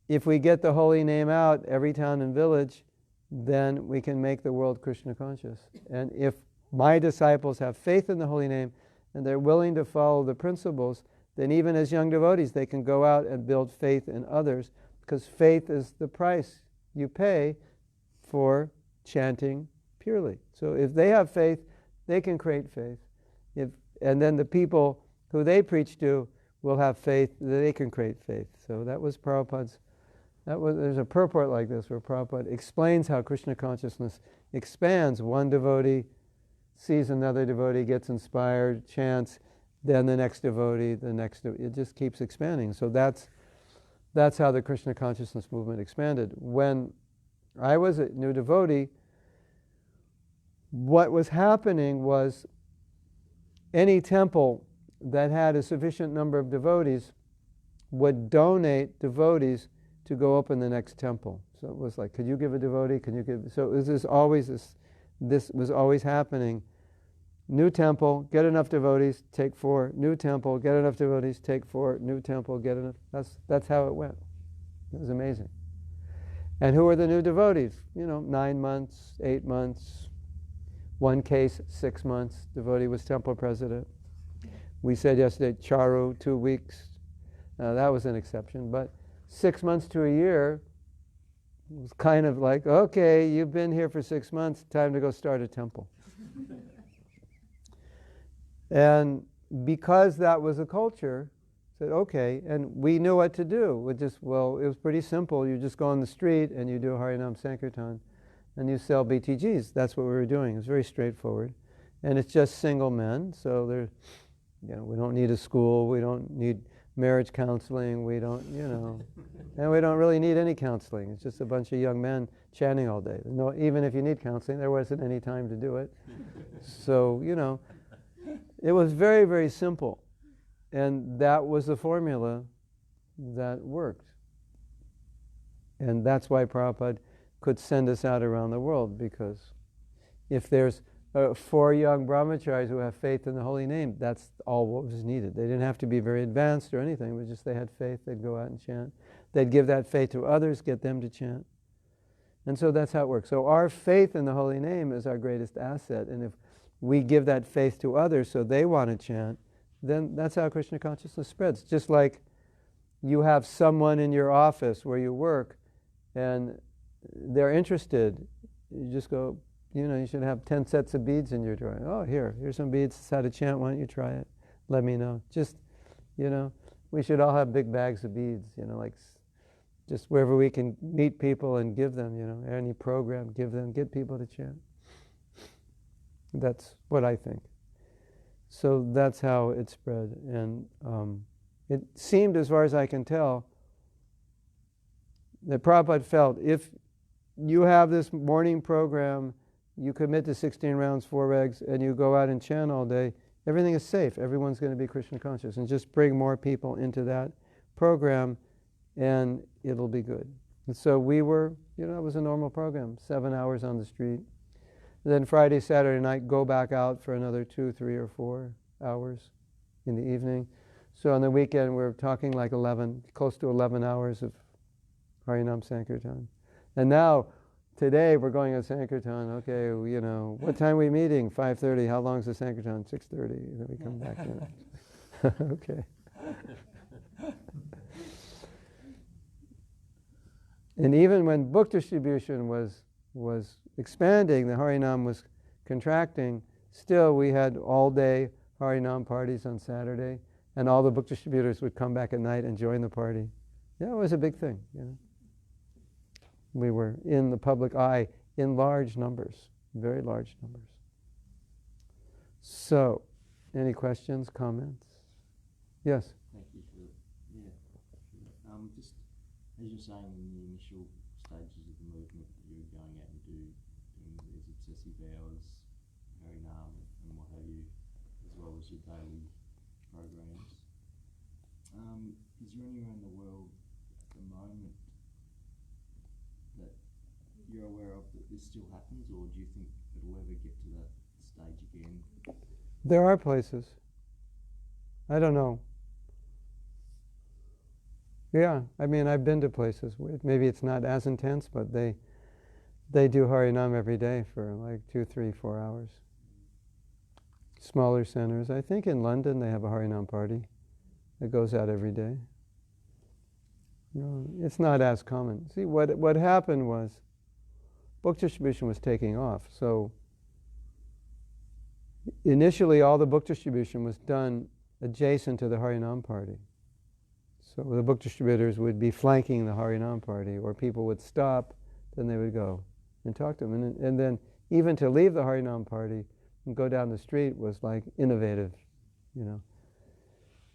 If we get the holy name out, every town and village, then we can make the world Krishna conscious. And if my disciples have faith in the holy name and they're willing to follow the principles, then even as young devotees, they can go out and build faith in others, because faith is the price you pay for chanting purely. So if they have faith, they can create faith. And then the people who they preach to will have faith, that they can create faith. So that was Prabhupada's, there's a purport like this where Prabhupada explains how Krishna consciousness expands. One devotee sees another devotee, gets inspired, chants, then the next devotee, it just keeps expanding. So that's how the Krishna consciousness movement expanded. When I was a new devotee, what was happening was any temple that had a sufficient number of devotees would donate devotees to go open the next temple. So it was like, could you give a devotee? Can you give? So it was always this was always happening. New temple, get enough devotees, take 4. New temple, get enough devotees, take 4. New temple, get enough. That's how it went. It was amazing. And who are the new devotees? 9 months, 8 months. One case, 6 months. Devotee was temple president. We said yesterday, Charu, 2 weeks. That was an exception. But 6 months to a year was kind of like, okay, you've been here for 6 months, time to go start a temple. And because that was a culture, said, okay, and we knew what to do. It was pretty simple. You just go on the street and you do Harinam Sankirtan and you sell BTGs. That's what we were doing. It's very straightforward. And it's just single men, so we don't need a school, we don't need marriage counseling, we don't, and we don't really need any counseling. It's just a bunch of young men chanting all day. No, even if you need counseling, there wasn't any time to do it. So, it was very, very simple. And that was the formula that worked. And that's why Prabhupada could send us out around the world, because if there's 4 young brahmacharis who have faith in the holy name, that's all what was needed. They didn't have to be very advanced or anything, it was just they had faith, they'd go out and chant. They'd give that faith to others, get them to chant. And so that's how it works. So our faith in the holy name is our greatest asset, and if we give that faith to others so they want to chant, then that's how Krishna consciousness spreads. Just like you have someone in your office where you work and they're interested, you just go, you should have 10 sets of beads in your drawer. Oh, here's some beads, it's how to chant, why don't you try it? Let me know. Just, we should all have big bags of beads, like just wherever we can meet people and give them, any program, get people to chant. That's what I think. So that's how it spread. And it seemed, as far as I can tell, that Prabhupada felt if you have this morning program, you commit to 16 rounds, 4 regs, and you go out and chant all day, everything is safe. Everyone's going to be Krishna conscious. And just bring more people into that program and it'll be good. And so we were, it was a normal program, 7 hours on the street. Then Friday, Saturday night, go back out for another 2, 3, or 4 hours in the evening. So on the weekend, we're talking like close to 11 hours of Harinam Sankirtan. And now, today, we're going to Sankirtan. Okay, what time are we meeting? 5:30. How long is the Sankirtan? 6:30. Then we come back in. Okay. And even when book distribution was expanding, the Harinam was contracting, still we had all-day Harinam parties on Saturday, and all the book distributors would come back at night and join the party. Yeah, it was a big thing. We were in the public eye in large numbers, very large numbers. So, any questions, comments? Yes? Thank you for just as you're saying in the initial stages of the movement, you were going out and doing these obsessive hours, Harinam and what have you, as well as your daily programs. Is there anywhere in the world at the moment that you're aware of that this still happens, or do you think it'll ever get to that stage again? There are places. I don't know. Yeah, I've been to places where maybe it's not as intense, but They do Harinam every day for like 2, 3, 4 hours. Smaller centers. I think in London they have a Harinam party that goes out every day. No, it's not as common. See, what happened was book distribution was taking off. So initially all the book distribution was done adjacent to the Harinam party. So the book distributors would be flanking the Harinam party, or people would stop, then they would go and talk to them. And then even to leave the Harinam party and go down the street was like innovative, you know.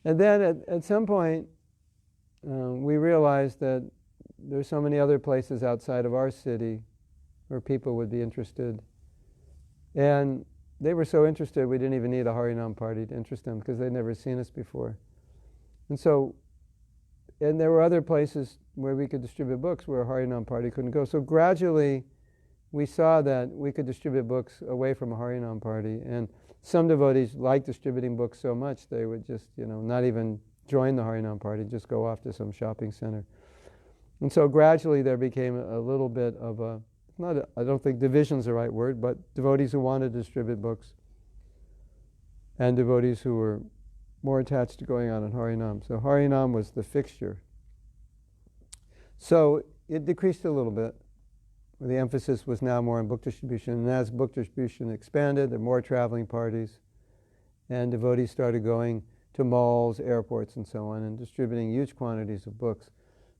And then at some point, we realized that there's so many other places outside of our city where people would be interested. And they were so interested, we didn't even need a Harinam party to interest them because they'd never seen us before. And there were other places where we could distribute books where a Harinam party couldn't go. So gradually, we saw that we could distribute books away from a Harinam party. And some devotees liked distributing books so much, they would just, not even join the Harinam party, just go off to some shopping center. And so gradually there became a little bit of I don't think division's the right word, but devotees who wanted to distribute books and devotees who were more attached to going on in Harinam. So Harinam was the fixture. So it decreased a little bit. The emphasis was now more on book distribution. And as book distribution expanded, there were more traveling parties. And devotees started going to malls, airports, and so on, and distributing huge quantities of books.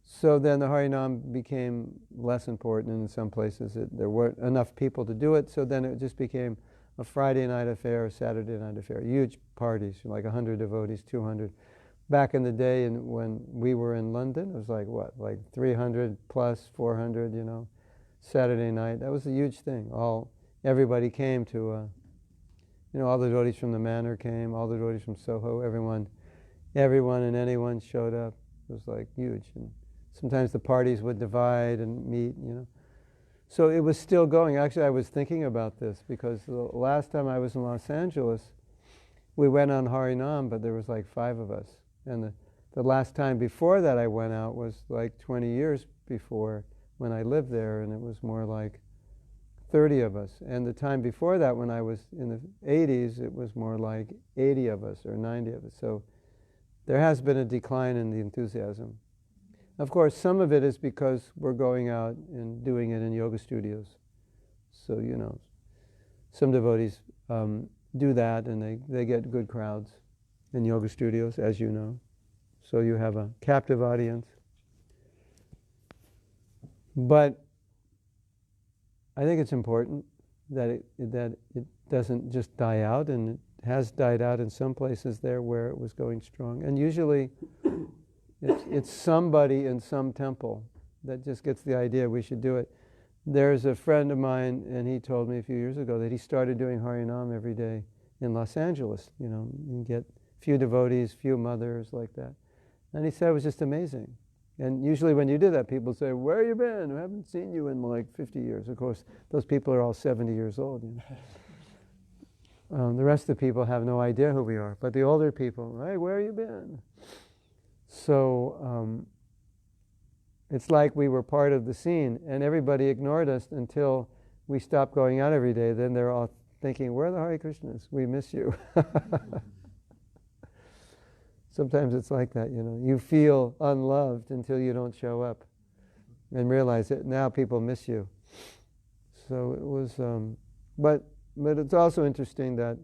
So then the Harinam became less important, and in some places there weren't enough people to do it, so then it just became a Friday night affair, a Saturday night affair, huge parties, like 100 devotees, 200. Back in the day when we were in London, it was like 300 plus 400, Saturday night. That was a huge thing. Everybody came to, all the devotees from the Manor came, all the devotees from Soho, everyone and anyone showed up. It was like huge. And sometimes the parties would divide and meet, So it was still going. Actually, I was thinking about this because the last time I was in Los Angeles, we went on Harinam, but there was like 5 of us. And the last time before that I went out was like 20 years before when I lived there, and it was more like 30 of us. And the time before that, when I was in the 80s, it was more like 80 of us or 90 of us. So there has been a decline in the enthusiasm. Of course, some of it is because we're going out and doing it in yoga studios. So, some devotees do that, and they get good crowds in yoga studios, as you know. So you have a captive audience. But I think it's important that it doesn't just die out, and it has died out in some places there where it was going strong. And usually it's somebody in some temple that just gets the idea we should do it. There's a friend of mine, and he told me a few years ago that he started doing Harinam every day in Los Angeles. You get few devotees, few mothers like that. And he said it was just amazing. And usually when you do that, people say, "Where have you been? I haven't seen you in like 50 years. Of course, those people are all 70 years old. The rest of the people have no idea who we are. But the older people, "Hey, where have you been?" So it's like we were part of the scene, and everybody ignored us until we stopped going out every day. Then they're all thinking, "Where are the Hare Krishnas? We miss you." Sometimes it's like that, You feel unloved until you don't show up and realize that now people miss you. So it was, but it's also interesting that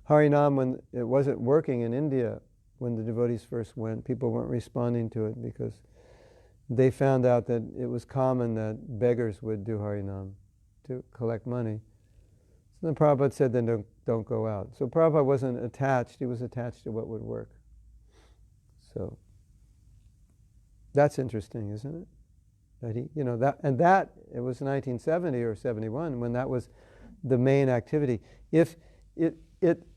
Harinam, when it wasn't working in India, when the devotees first went, people weren't responding to it because they found out that it was common that beggars would do Harinam to collect money. So then Prabhupada said, then don't go out. So Prabhupada wasn't attached, he was attached to what would work. So that's interesting, isn't it? That he, it was 1970 or 71 when that was the main activity. Okay,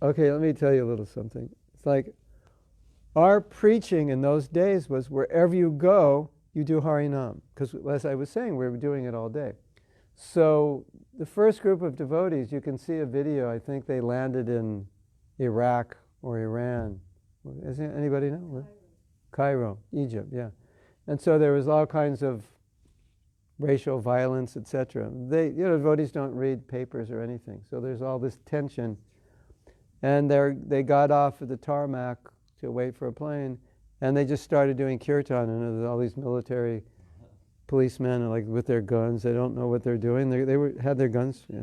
let me tell you a little something. It's like our preaching in those days was wherever you go, you do Harinam. Because as I was saying, we were doing it all day. So the first group of devotees, you can see a video, I think they landed in Iraq or Iran. Is it, anybody know? Cairo, Egypt, yeah. And so there was all kinds of racial violence, etc. Devotees don't read papers or anything, so there's all this tension. And they got off at the tarmac to wait for a plane, and they just started doing kirtan, and there's all these military policemen like with their guns. They don't know what they're doing. They had their guns. Yeah.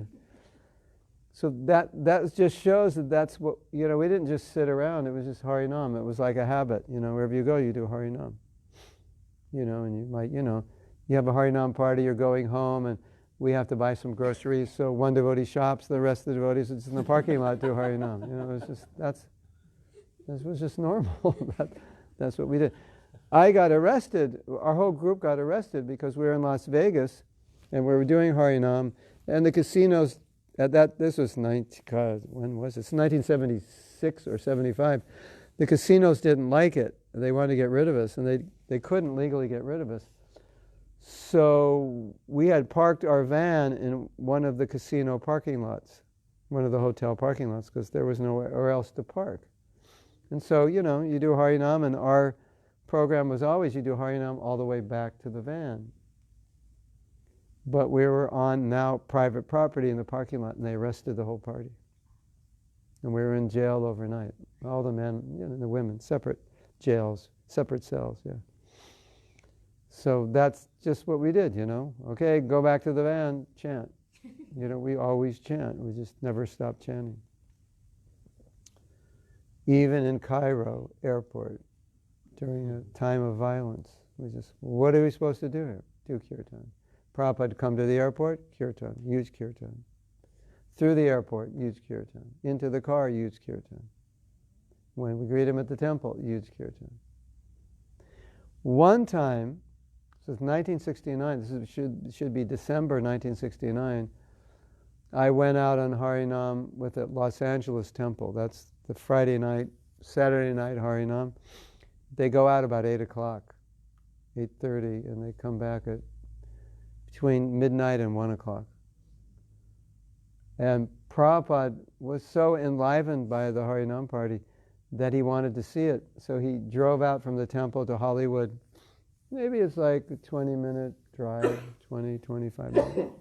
So that just shows that that's what, we didn't just sit around. It was just Harinam. It was like a habit. Wherever you go, you do Harinam. And you might, you have a Harinam party, you're going home, and we have to buy some groceries. So one devotee shops, the rest of the devotees are just in the parking lot do Harinam. It was just, that was just normal. That's what we did. I got arrested. Our whole group got arrested because we were in Las Vegas, and we were doing Harinam, and the casinos. This was when was it? 1976 or 75. The casinos didn't like it. They wanted to get rid of us, and they couldn't legally get rid of us. So we had parked our van in one of the casino parking lots, one of the hotel parking lots, because there was nowhere else to park. And so, you do Harinam, and our program was always you do Harinam all the way back to the van. But we were on now private property in the parking lot, and they arrested the whole party. And we were in jail overnight. All the men, the women, separate jails, separate cells, yeah. So that's just what we did, Okay, go back to the van, chant. We always chant. We just never stop chanting. Even in Cairo airport, during a time of violence, what are we supposed to do here? Do kirtan. Prabhupada come to the airport, kirtan, huge kirtan. Through the airport, huge kirtan. Into the car, huge kirtan. When we greet him at the temple, huge kirtan. One time, this is 1969, this should be December 1969, I went out on Harinam with the Los Angeles temple. That's the Friday night, Saturday night Harinam. They go out about 8 o'clock, 8:30, and they come back at between midnight and 1 o'clock. And Prabhupada was so enlivened by the Harinam party that he wanted to see it. So he drove out from the temple to Hollywood. Maybe it's like a 20-minute drive, 20, 25 minutes,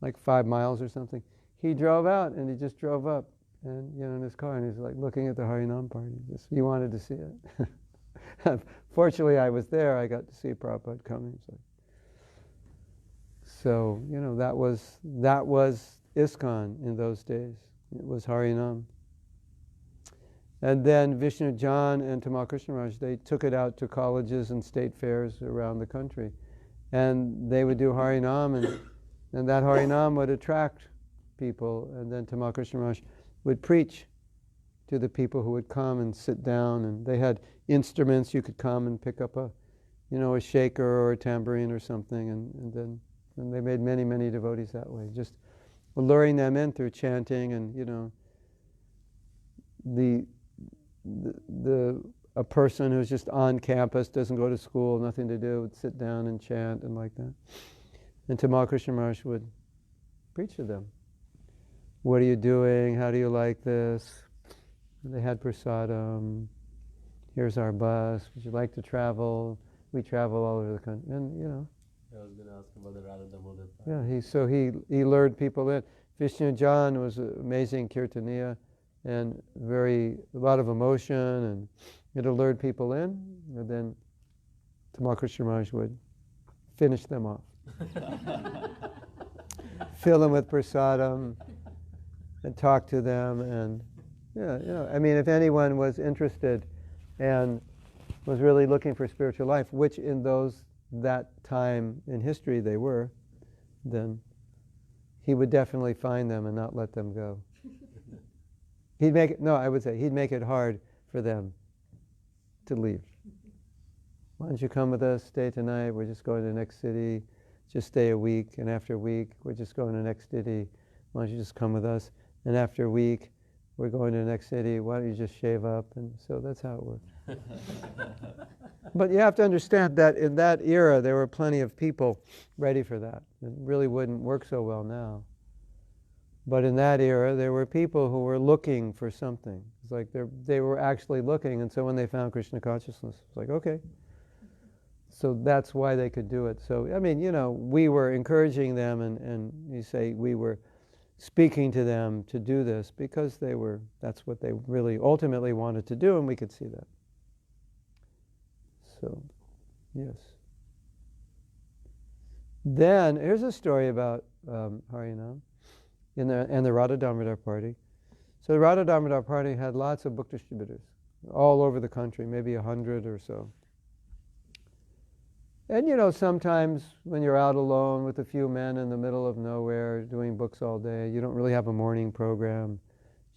like 5 miles or something. He drove out, and he just drove up, and in his car, and he's like looking at the Harinam party. He wanted to see it. Fortunately, I was there. I got to see Prabhupada coming. So that was ISKCON in those days. It was Harinam. And then Vishnu John and Tamal Krishna Maharaj, they took it out to colleges and state fairs around the country. And they would do Harinam, and that Harinam would attract people. And then Tamal Krishna Maharaj would preach to the people who would come and sit down. And they had instruments. You could come and pick up a shaker or a tambourine or something. And they made many, many devotees that way. Just luring them in through chanting, and a person who's just on campus, doesn't go to school, nothing to do, would sit down and chant and like that. And Tamal Krishna Maharaj would preach to them. What are you doing? How do you like this? And they had prasadam. Here's our bus. Would you like to travel? We travel all over the country, and I was going to ask about the Radha Damodar. Yeah, he lured people in. Vishnu John was an amazing kirtaniya, and a lot of emotion, and it lured people in, and then Tamal Krishna Maharaj would finish them off. Fill them with prasadam, and talk to them, and if anyone was interested and was really looking for spiritual life, which in that time in history they were, then he would definitely find them and not let them go. He'd make it hard for them to leave. Why don't you come with us, stay tonight, we're just going to the next city, just stay a week, and after a week, we're just going to the next city, why don't you just come with us, and after a week, we're going to the next city, why don't you just shave up, and so that's how it worked. But you have to understand that in that era, there were plenty of people ready for that. It really wouldn't work so well now. But in that era, there were people who were looking for something. It's like they were actually looking, and so when they found Krishna consciousness, it's like, okay. So that's why they could do it. So, I mean, we were encouraging them, and you say we were speaking to them to do this because that's what they really ultimately wanted to do, and we could see that. So, yes. Then, here's a story about Harinam and the Radha Damodar party. So the Radha Damodar party had lots of book distributors all over the country, maybe 100 or so. And sometimes when you're out alone with a few men in the middle of nowhere doing books all day, you don't really have a morning program.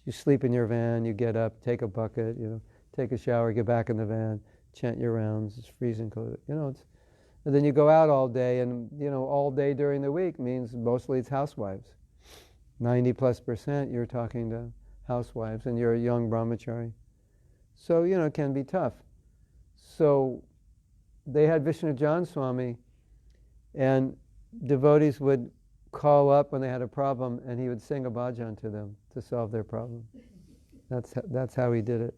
You sleep in your van, you get up, take a bucket, take a shower, get back in the van, chant your rounds, it's freezing cold, and then you go out all day, and all day during the week means mostly it's housewives. 90+% you're talking to housewives, and you're a young brahmachari. So, it can be tough. So they had Vishnu Swami, and devotees would call up when they had a problem, and he would sing a bhajan to them to solve their problem. That's how he did it.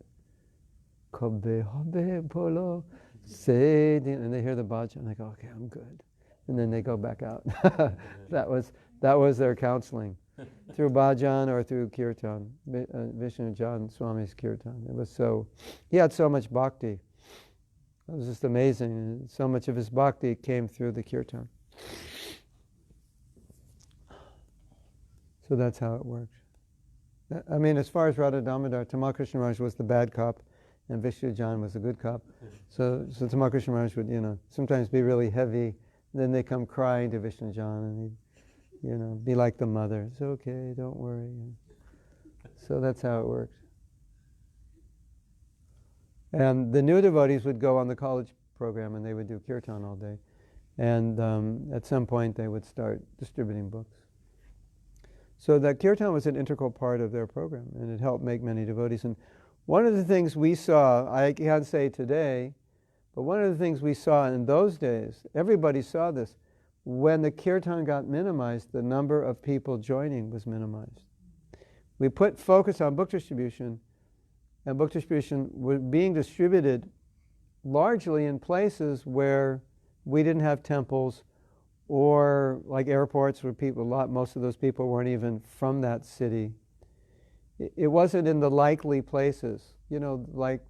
Kabbe habe bolo, say, and they hear the bhajan, and they go, okay, I'm good. And then they go back out. That was their counseling. Through bhajan or through kirtan, Vishnu Swami's kirtan. He had so much bhakti. It was just amazing. So much of his bhakti came through the kirtan. So that's how it worked. I mean, as far as Radha Damodar, Tamal Krishna Maharaj was the bad cop, and Vishnu was the good cop. So Tamal Krishna Maharaj would, sometimes be really heavy. Then they come crying to Vishnu and he'd, be like the mother. It's okay, don't worry. So that's how it worked. And the new devotees would go on the college program, and they would do kirtan all day. And at some point they would start distributing books. So that kirtan was an integral part of their program, and it helped make many devotees. And one of the things we saw, I can't say today, but one of the things we saw in those days, everybody saw this, when the kirtan got minimized, the number of people joining was minimized. We put focus on book distribution, and book distribution was being distributed largely in places where we didn't have temples, or like airports where most of those people weren't even from that city. It wasn't in the likely places. Like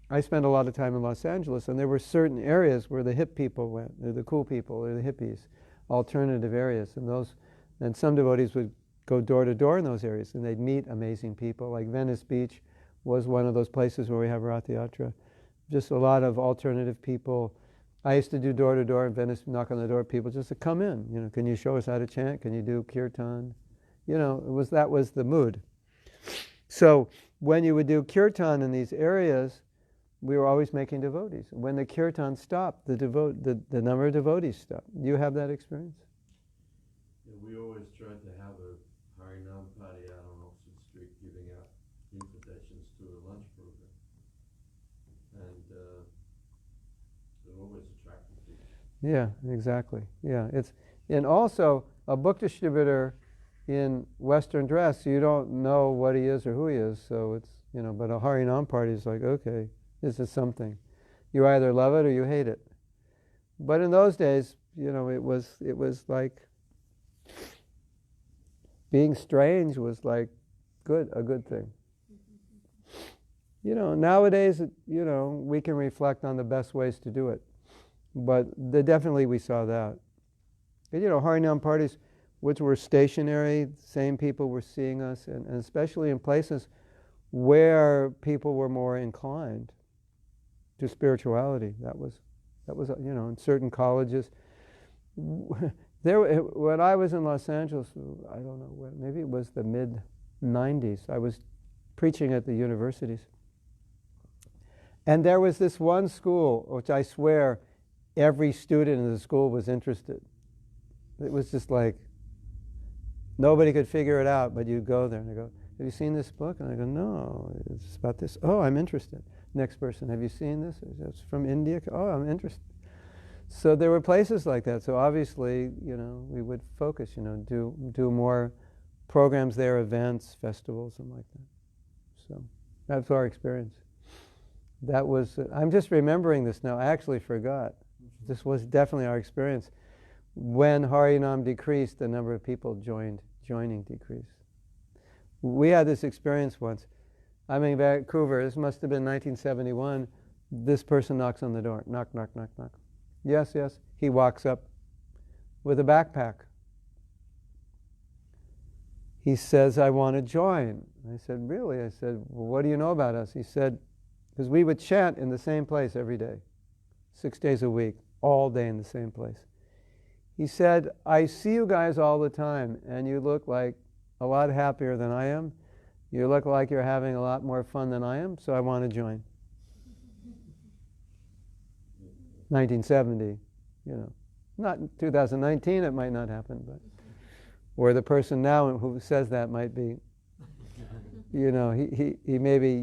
I spent a lot of time in Los Angeles, and there were certain areas where the hip people went, or the cool people, or the hippies, alternative areas. And some devotees would go door to door in those areas, and they'd meet amazing people. Like Venice Beach was one of those places where we have Rath Yatra. Just a lot of alternative people. I used to do door to door in Venice, knock on the door, people just to come in. Can you show us how to chant? Can you do kirtan? That was the mood. So when you would do kirtan in these areas, we were always making devotees. When the kirtan stopped, the number of devotees stopped. Do you have that experience? Yeah, we always tried to have a Harinam party out on Oxford Street, giving out invitations to a lunch program. And it always attracted people. Yeah, exactly. Yeah, and also a book distributor in Western dress, you don't know what he is or who he is, so it's, but a Harinam party is like, okay, this is something. You either love it or you hate it. But in those days, it was like, being strange was like a good thing. Nowadays, we can reflect on the best ways to do it. But definitely we saw that. And, Harinam parties, which were stationary, same people were seeing us, and especially in places where people were more inclined to spirituality. That was in certain colleges. When I was in Los Angeles, I don't know when, maybe it was the mid-90s, I was preaching at the universities. And there was this one school, which I swear every student in the school was interested. It was just like, nobody could figure it out, but you'd go there and they go, have you seen this book? And I go, no, it's about this. Oh, I'm interested. Next person, have you seen this? It's from India. Oh, I'm interested. So there were places like that. So obviously, we would focus, do more programs there, events, festivals, and like that. So that's our experience. That was, I'm just remembering this now. I actually forgot. This was definitely our experience. When Harinam decreased, the number of people joining decreased. We had this experience once. I'm in Vancouver. This must have been 1971. This person knocks on the door. Knock, knock, knock, knock. Yes, yes. He walks up with a backpack. He says, I want to join. I said, really? I said, well, what do you know about us? He said, because we would chant in the same place every day, 6 days a week, all day in the same place. He said, I see you guys all the time, and you look like a lot happier than I am. You look like you're having a lot more fun than I am, so I want to join. 1970, Not in 2019, it might not happen, but... Or the person now who says that might be, he may be,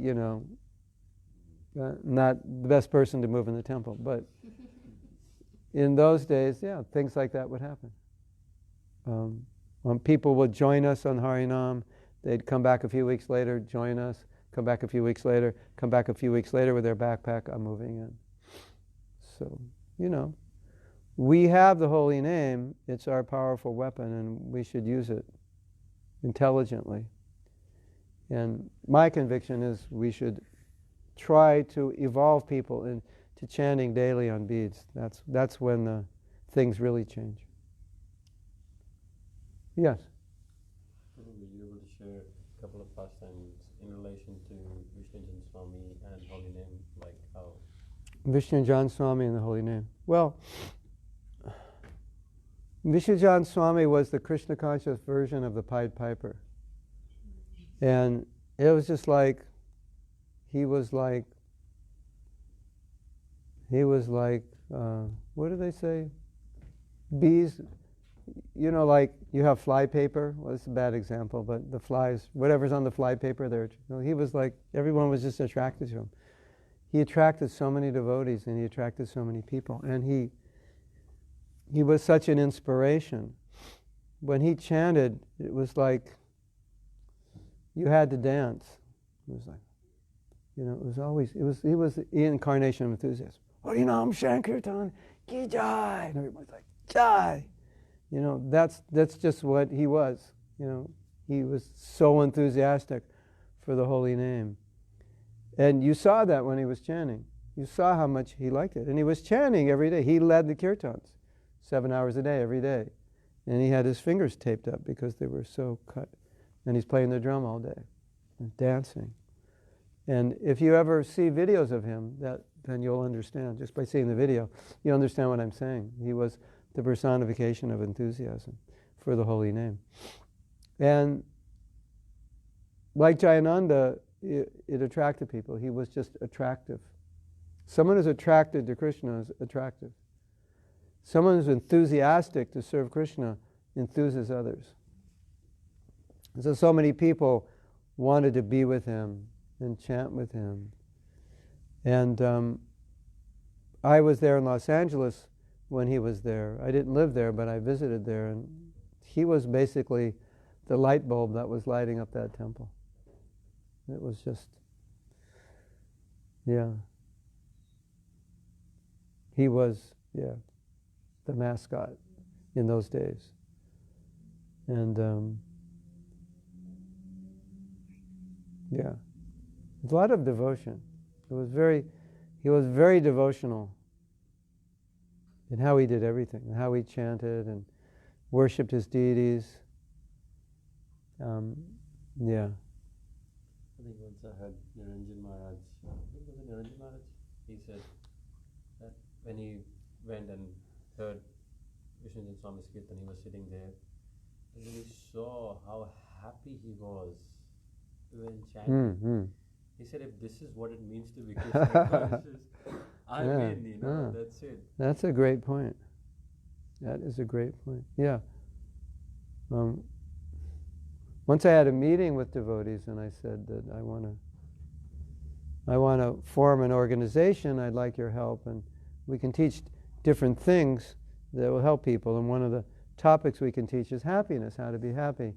not the best person to move in the temple. But in those days, things like that would happen. When people would join us on Harinam, they'd come back a few weeks later, join us, come back a few weeks later, come back a few weeks later with their backpack, I'm moving in. So, we have the holy name, it's our powerful weapon, and we should use it intelligently. And my conviction is we should try to evolve people into chanting daily on beads. That's when things really change. Yes? Will you be able to share a couple of pastimes in relation to Vishnu Jan Swami and holy name, like how? Vishnu Jan Swami and the holy name. Well, Vishnu Jan Swami was the Krishna conscious version of the Pied Piper. And it was just like, he was like, what do they say? Bees, like you have fly paper. Well, it's a bad example, but the flies, whatever's on the fly paper there, he was like, everyone was just attracted to him. He attracted so many devotees and he attracted so many people. And he was such an inspiration. When he chanted, it was like you had to dance. It was like, it was always, he was the incarnation of enthusiasm. Harinam Shankirtan, Ki Jai! And everybody's like, Jai! That's just what he was. He was so enthusiastic for the holy name. And you saw that when he was chanting. You saw how much he liked it. And he was chanting every day. He led the kirtans 7 hours a day, every day. And he had his fingers taped up because they were so cut. And he's playing the drum all day and dancing. And if you ever see videos of him, then you'll understand. Just by seeing the video, you understand what I'm saying. He was the personification of enthusiasm for the holy name. And like Jayananda, it attracted people. He was just attractive. Someone who's attracted to Krishna is attractive. Someone who's enthusiastic to serve Krishna enthuses others. And so many people wanted to be with him and chant with him. And I was there in Los Angeles when he was there. I didn't live there, but I visited there, and he was basically the light bulb that was lighting up that temple. It was just, he was, the mascot in those days. And a lot of devotion. He was very devotional in how he did everything, and how he chanted and worshipped his deities. I think once I heard Niranjan Maharaj, Niranjan Maharaj, he said that when he went and heard Vishnu Jan Swami's Kirtan, he was sitting there, and when he saw how happy he was when chanting, he said, if this is what it means to be Krishna conscious, I win, that's it. That's a great point. That is a great point. Once I had a meeting with devotees and I said that I want to form an organization, I'd like your help, and we can teach different things that will help people, and one of the topics we can teach is happiness, how to be happy.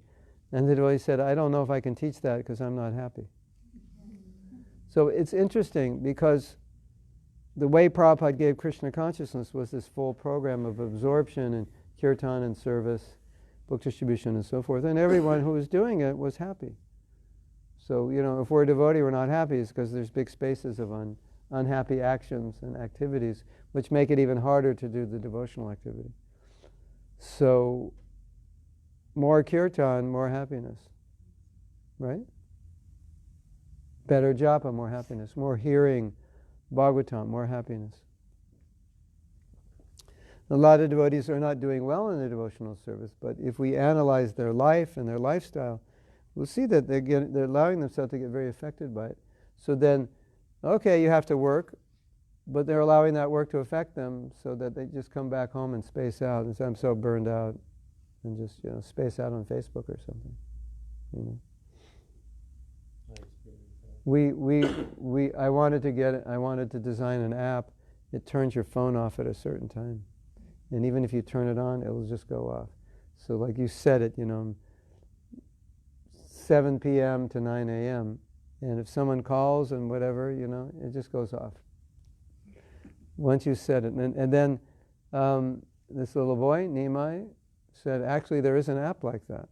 And the devotee said, I don't know if I can teach that because I'm not happy. So it's interesting because the way Prabhupada gave Krishna consciousness was this full program of absorption and kirtan and service, book distribution and so forth, and everyone who was doing it was happy. So, if we're a devotee, we're not happy, it's because there's big spaces of unhappy actions and activities, which make it even harder to do the devotional activity. So, more kirtan, more happiness, right? Better japa, more happiness. More hearing, Bhagavatam, more happiness. A lot of devotees are not doing well in their devotional service, but if we analyze their life and their lifestyle, we'll see that they're allowing themselves to get very affected by it. So then, okay, you have to work, but they're allowing that work to affect them so that they just come back home and space out and say, I'm so burned out, and just space out on Facebook or something. I wanted to design an app. It turns your phone off at a certain time, and even if you turn it on, it'll just go off. So like you set it, 7 p.m. to 9 a.m. and if someone calls and whatever, it just goes off. Once you set it, and then this little boy, Nimai, said, actually there is an app like that.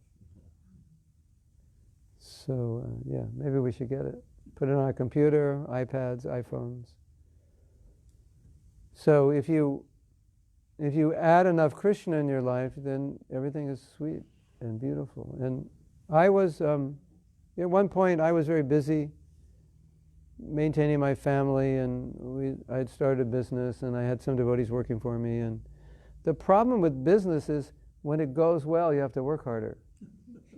So yeah, maybe we should get it. Put it on a computer, iPads, iPhones. So if you add enough Krishna in your life, then everything is sweet and beautiful. And I was, at one point I was very busy maintaining my family, and I had started a business, and I had some devotees working for me. And the problem with business is when it goes well, you have to work harder.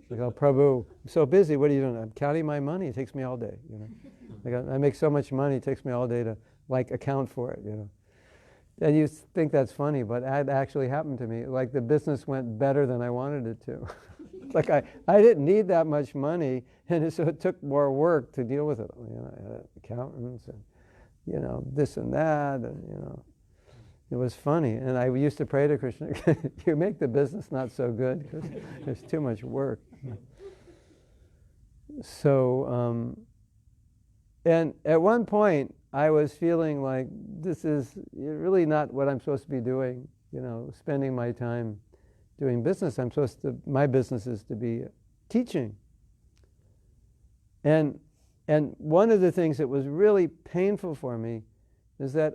Like, oh, Prabhu, I'm so busy, what are you doing? I'm counting my money, it takes me all day, Like I make so much money, it takes me all day to account for it, And you think that's funny, but it actually happened to me. Like the business went better than I wanted it to. Like I didn't need that much money, and so it took more work to deal with it. I had accountants and, this and that, and, it was funny. And I used to pray to Krishna, you make the business not so good, because there's too much work. So, and at one point, I was feeling like this is really not what I'm supposed to be doing, spending my time doing business. My business is to be teaching. And one of the things that was really painful for me is that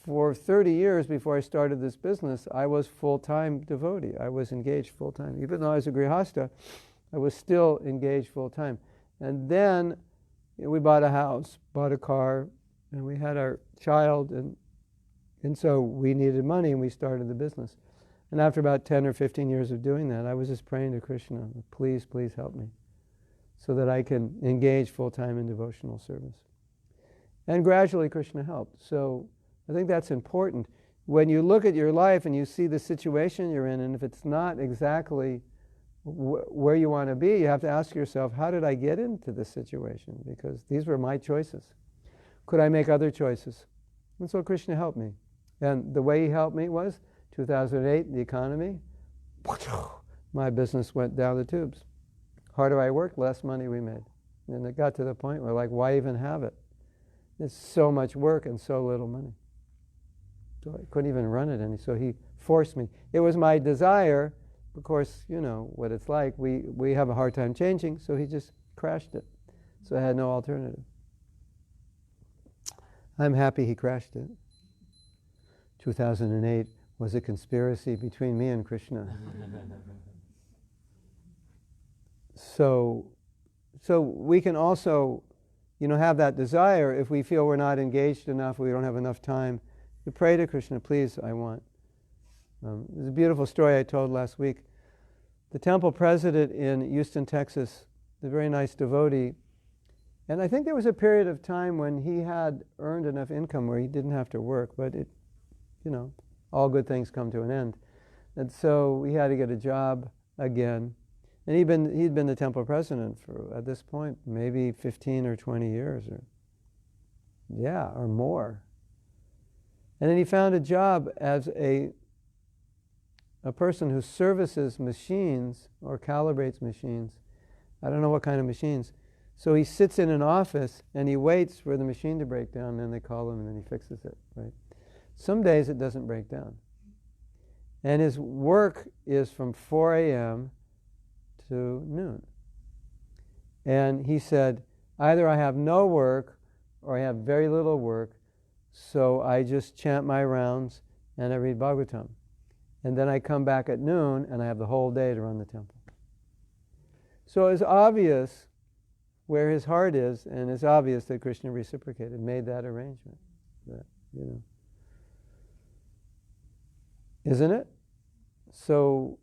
for 30 years before I started this business, I was full-time devotee. I was engaged full-time. Even though I was a grihasta, I was still engaged full-time. And then we bought a house, bought a car, and we had our child, and so we needed money, and we started the business. And after about 10 or 15 years of doing that, I was just praying to Krishna, please, please help me, so that I can engage full-time in devotional service. And gradually Krishna helped. So I think that's important. When you look at your life and you see the situation you're in, and if it's not exactly where you want to be, you have to ask yourself, how did I get into this situation? Because these were my choices. Could I make other choices? And so Krishna helped me. And the way he helped me was 2008, the economy, my business went down the tubes. Harder I worked, less money we made. And it got to the point where, like, why even have it? It's so much work and so little money. So I couldn't even run it any. So he forced me. It was my desire. Of course, you know what it's like. We have a hard time changing, so he just crashed it. So I had no alternative. I'm happy he crashed it. 2008 was a conspiracy between me and Krishna. So we can also, have that desire if we feel we're not engaged enough, we don't have enough time. You pray to Krishna, please, I want. There's a beautiful story I told last week. The temple president in Houston, Texas, the very nice devotee, and I think there was a period of time when he had earned enough income where he didn't have to work, but all good things come to an end. And so he had to get a job again. And he'd been the temple president for, at this point, maybe 15 or 20 years, or more. And then he found a job as a person who services machines or calibrates machines. I don't know what kind of machines. So he sits in an office and he waits for the machine to break down, and then they call him and then he fixes it, right? Some days it doesn't break down. And his work is from 4 a.m. to noon. And he said, either I have no work or I have very little work, so I just chant my rounds and I read Bhagavatam. And then I come back at noon and I have the whole day to run the temple. So it's obvious where his heart is, and it's obvious that Krishna reciprocated, made that arrangement. That, isn't it? So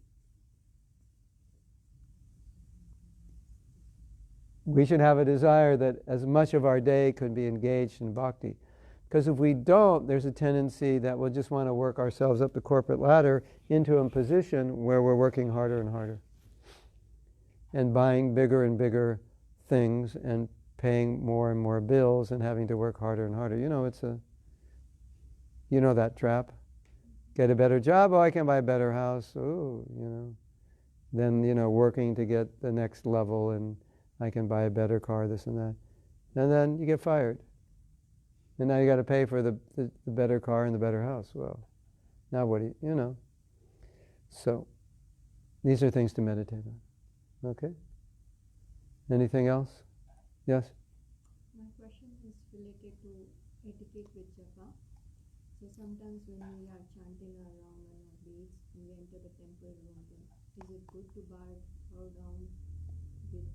we should have a desire that as much of our day could be engaged in bhakti. Because if we don't, there's a tendency that we'll just want to work ourselves up the corporate ladder into a position where we're working harder and harder. And buying bigger and bigger things and paying more and more bills and having to work harder and harder. You know that trap. Get a better job, oh, I can buy a better house, Then, working to get the next level and I can buy a better car, this and that. And then you get fired. And now you got to pay for the better car and the better house. Well, now what do you. So, these are things to meditate on. Okay? Anything else? Yes? My question is related to etiquette with japa. So sometimes when we are chanting our round and our beads, and we enter the temple room, is it good to bow down with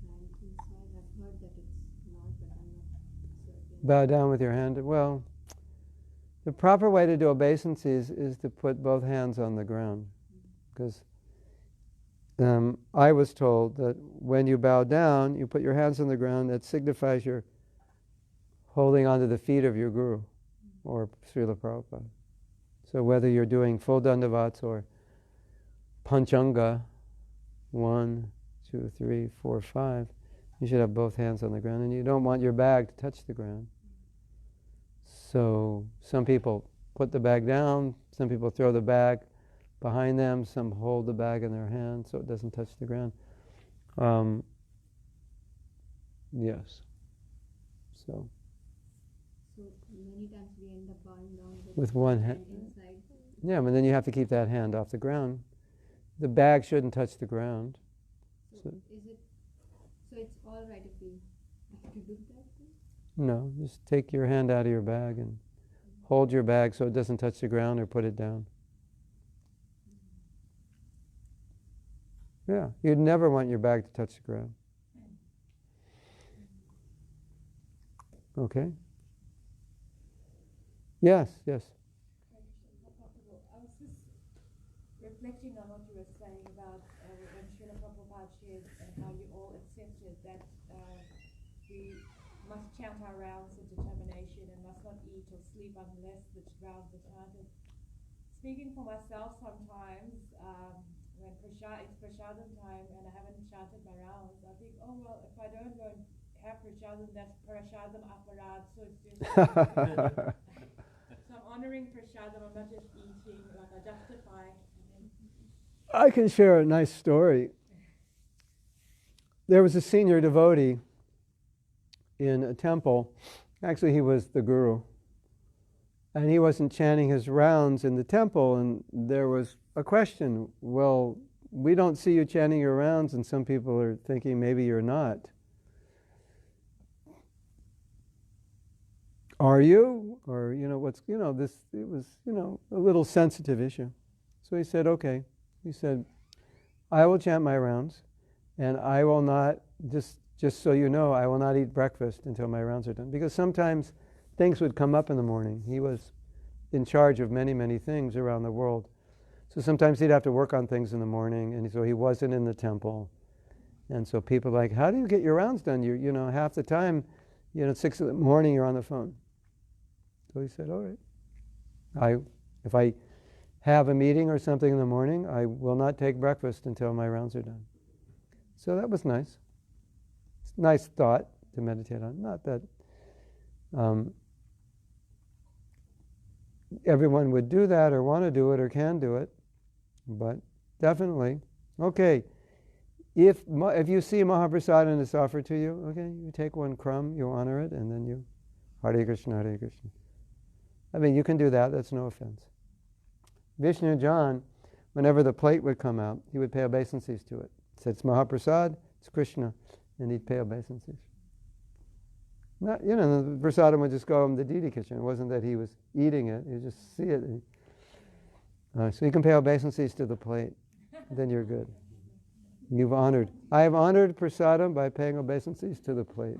hands inside? I've heard that it's not, but I'm not certain. Bow down with your hand. Well, the proper way to do obeisances is to put both hands on the ground. Because I was told that when you bow down, you put your hands on the ground, that signifies you're holding onto the feet of your Guru, or Srila Prabhupada. So whether you're doing full dandavats or panchanga, 1, 2, 3, 4, 5, you should have both hands on the ground, and you don't want your bag to touch the ground. So some people put the bag down, some people throw the bag behind them, some hold the bag in their hand so it doesn't touch the ground. Yes. So many times we end up bowing down with one hand inside. Yeah, but then you have to keep that hand off the ground. The bag shouldn't touch the ground. So it's all right if we have to do that? No, just take your hand out of your bag and hold your bag so it doesn't touch the ground, or put it down. Yeah, you'd never want your bag to touch the ground. Okay? Yes. I was just reflecting on what you were saying about when Srila Prabhupada shared and how you all accepted that we must chant our rounds with determination and must not eat or sleep unless the rounds are chanted. Speaking for myself sometimes, when it's prasadam time and I haven't chanted my rounds, I think, oh well, if I don't go and have prasadam, that's prasadam aparad, so it's just so I'm honoring prasadam, I'm not just eating, like I justify. I can share a nice story. There was a senior devotee in a temple. Actually, he was the guru. And he wasn't chanting his rounds in the temple, and there was a question, well, we don't see you chanting your rounds, and some people are thinking maybe you're not. Are you? Or, it was, a little sensitive issue. So he said, okay. He said, I will chant my rounds, and I will not, just so you know, I will not eat breakfast until my rounds are done. Because sometimes things would come up in the morning. He was in charge of many, many things around the world. So sometimes he'd have to work on things in the morning, and so he wasn't in the temple. And so people are like, how do you get your rounds done? Half the time, at 6 in the morning, you're on the phone. So he said, all right. If I have a meeting or something in the morning, I will not take breakfast until my rounds are done. So that was nice. It's a nice thought to meditate on. Not that everyone would do that or want to do it or can do it, but definitely. Okay, If you see Mahaprasad and it's offered to you, okay, you take one crumb, you honor it, and then you Hare Krishna, Hare Krishna. I mean, you can do that, that's no offense. Vishnu John, whenever the plate would come out, he would pay obeisances to it. He said, it's Mahaprasad, it's Krishna, and he'd pay obeisances. Not, the prasadam would just go in the deity kitchen. It wasn't that he was eating it, you just see it. So you can pay obeisances to the plate, then you're good. You've honored. I have honored prasadam by paying obeisances to the plate.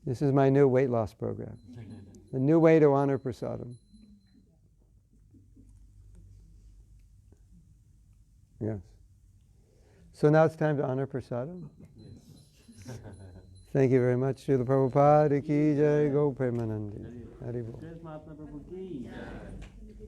This is my new weight loss program. A new way to honor prasadam. Yes. So now it's time to honor prasadam. Thank you very much. Srila Prabhupada ki jai, Go Premanandi. Hare Bol. Grace Mahatma Prabhu ki jai.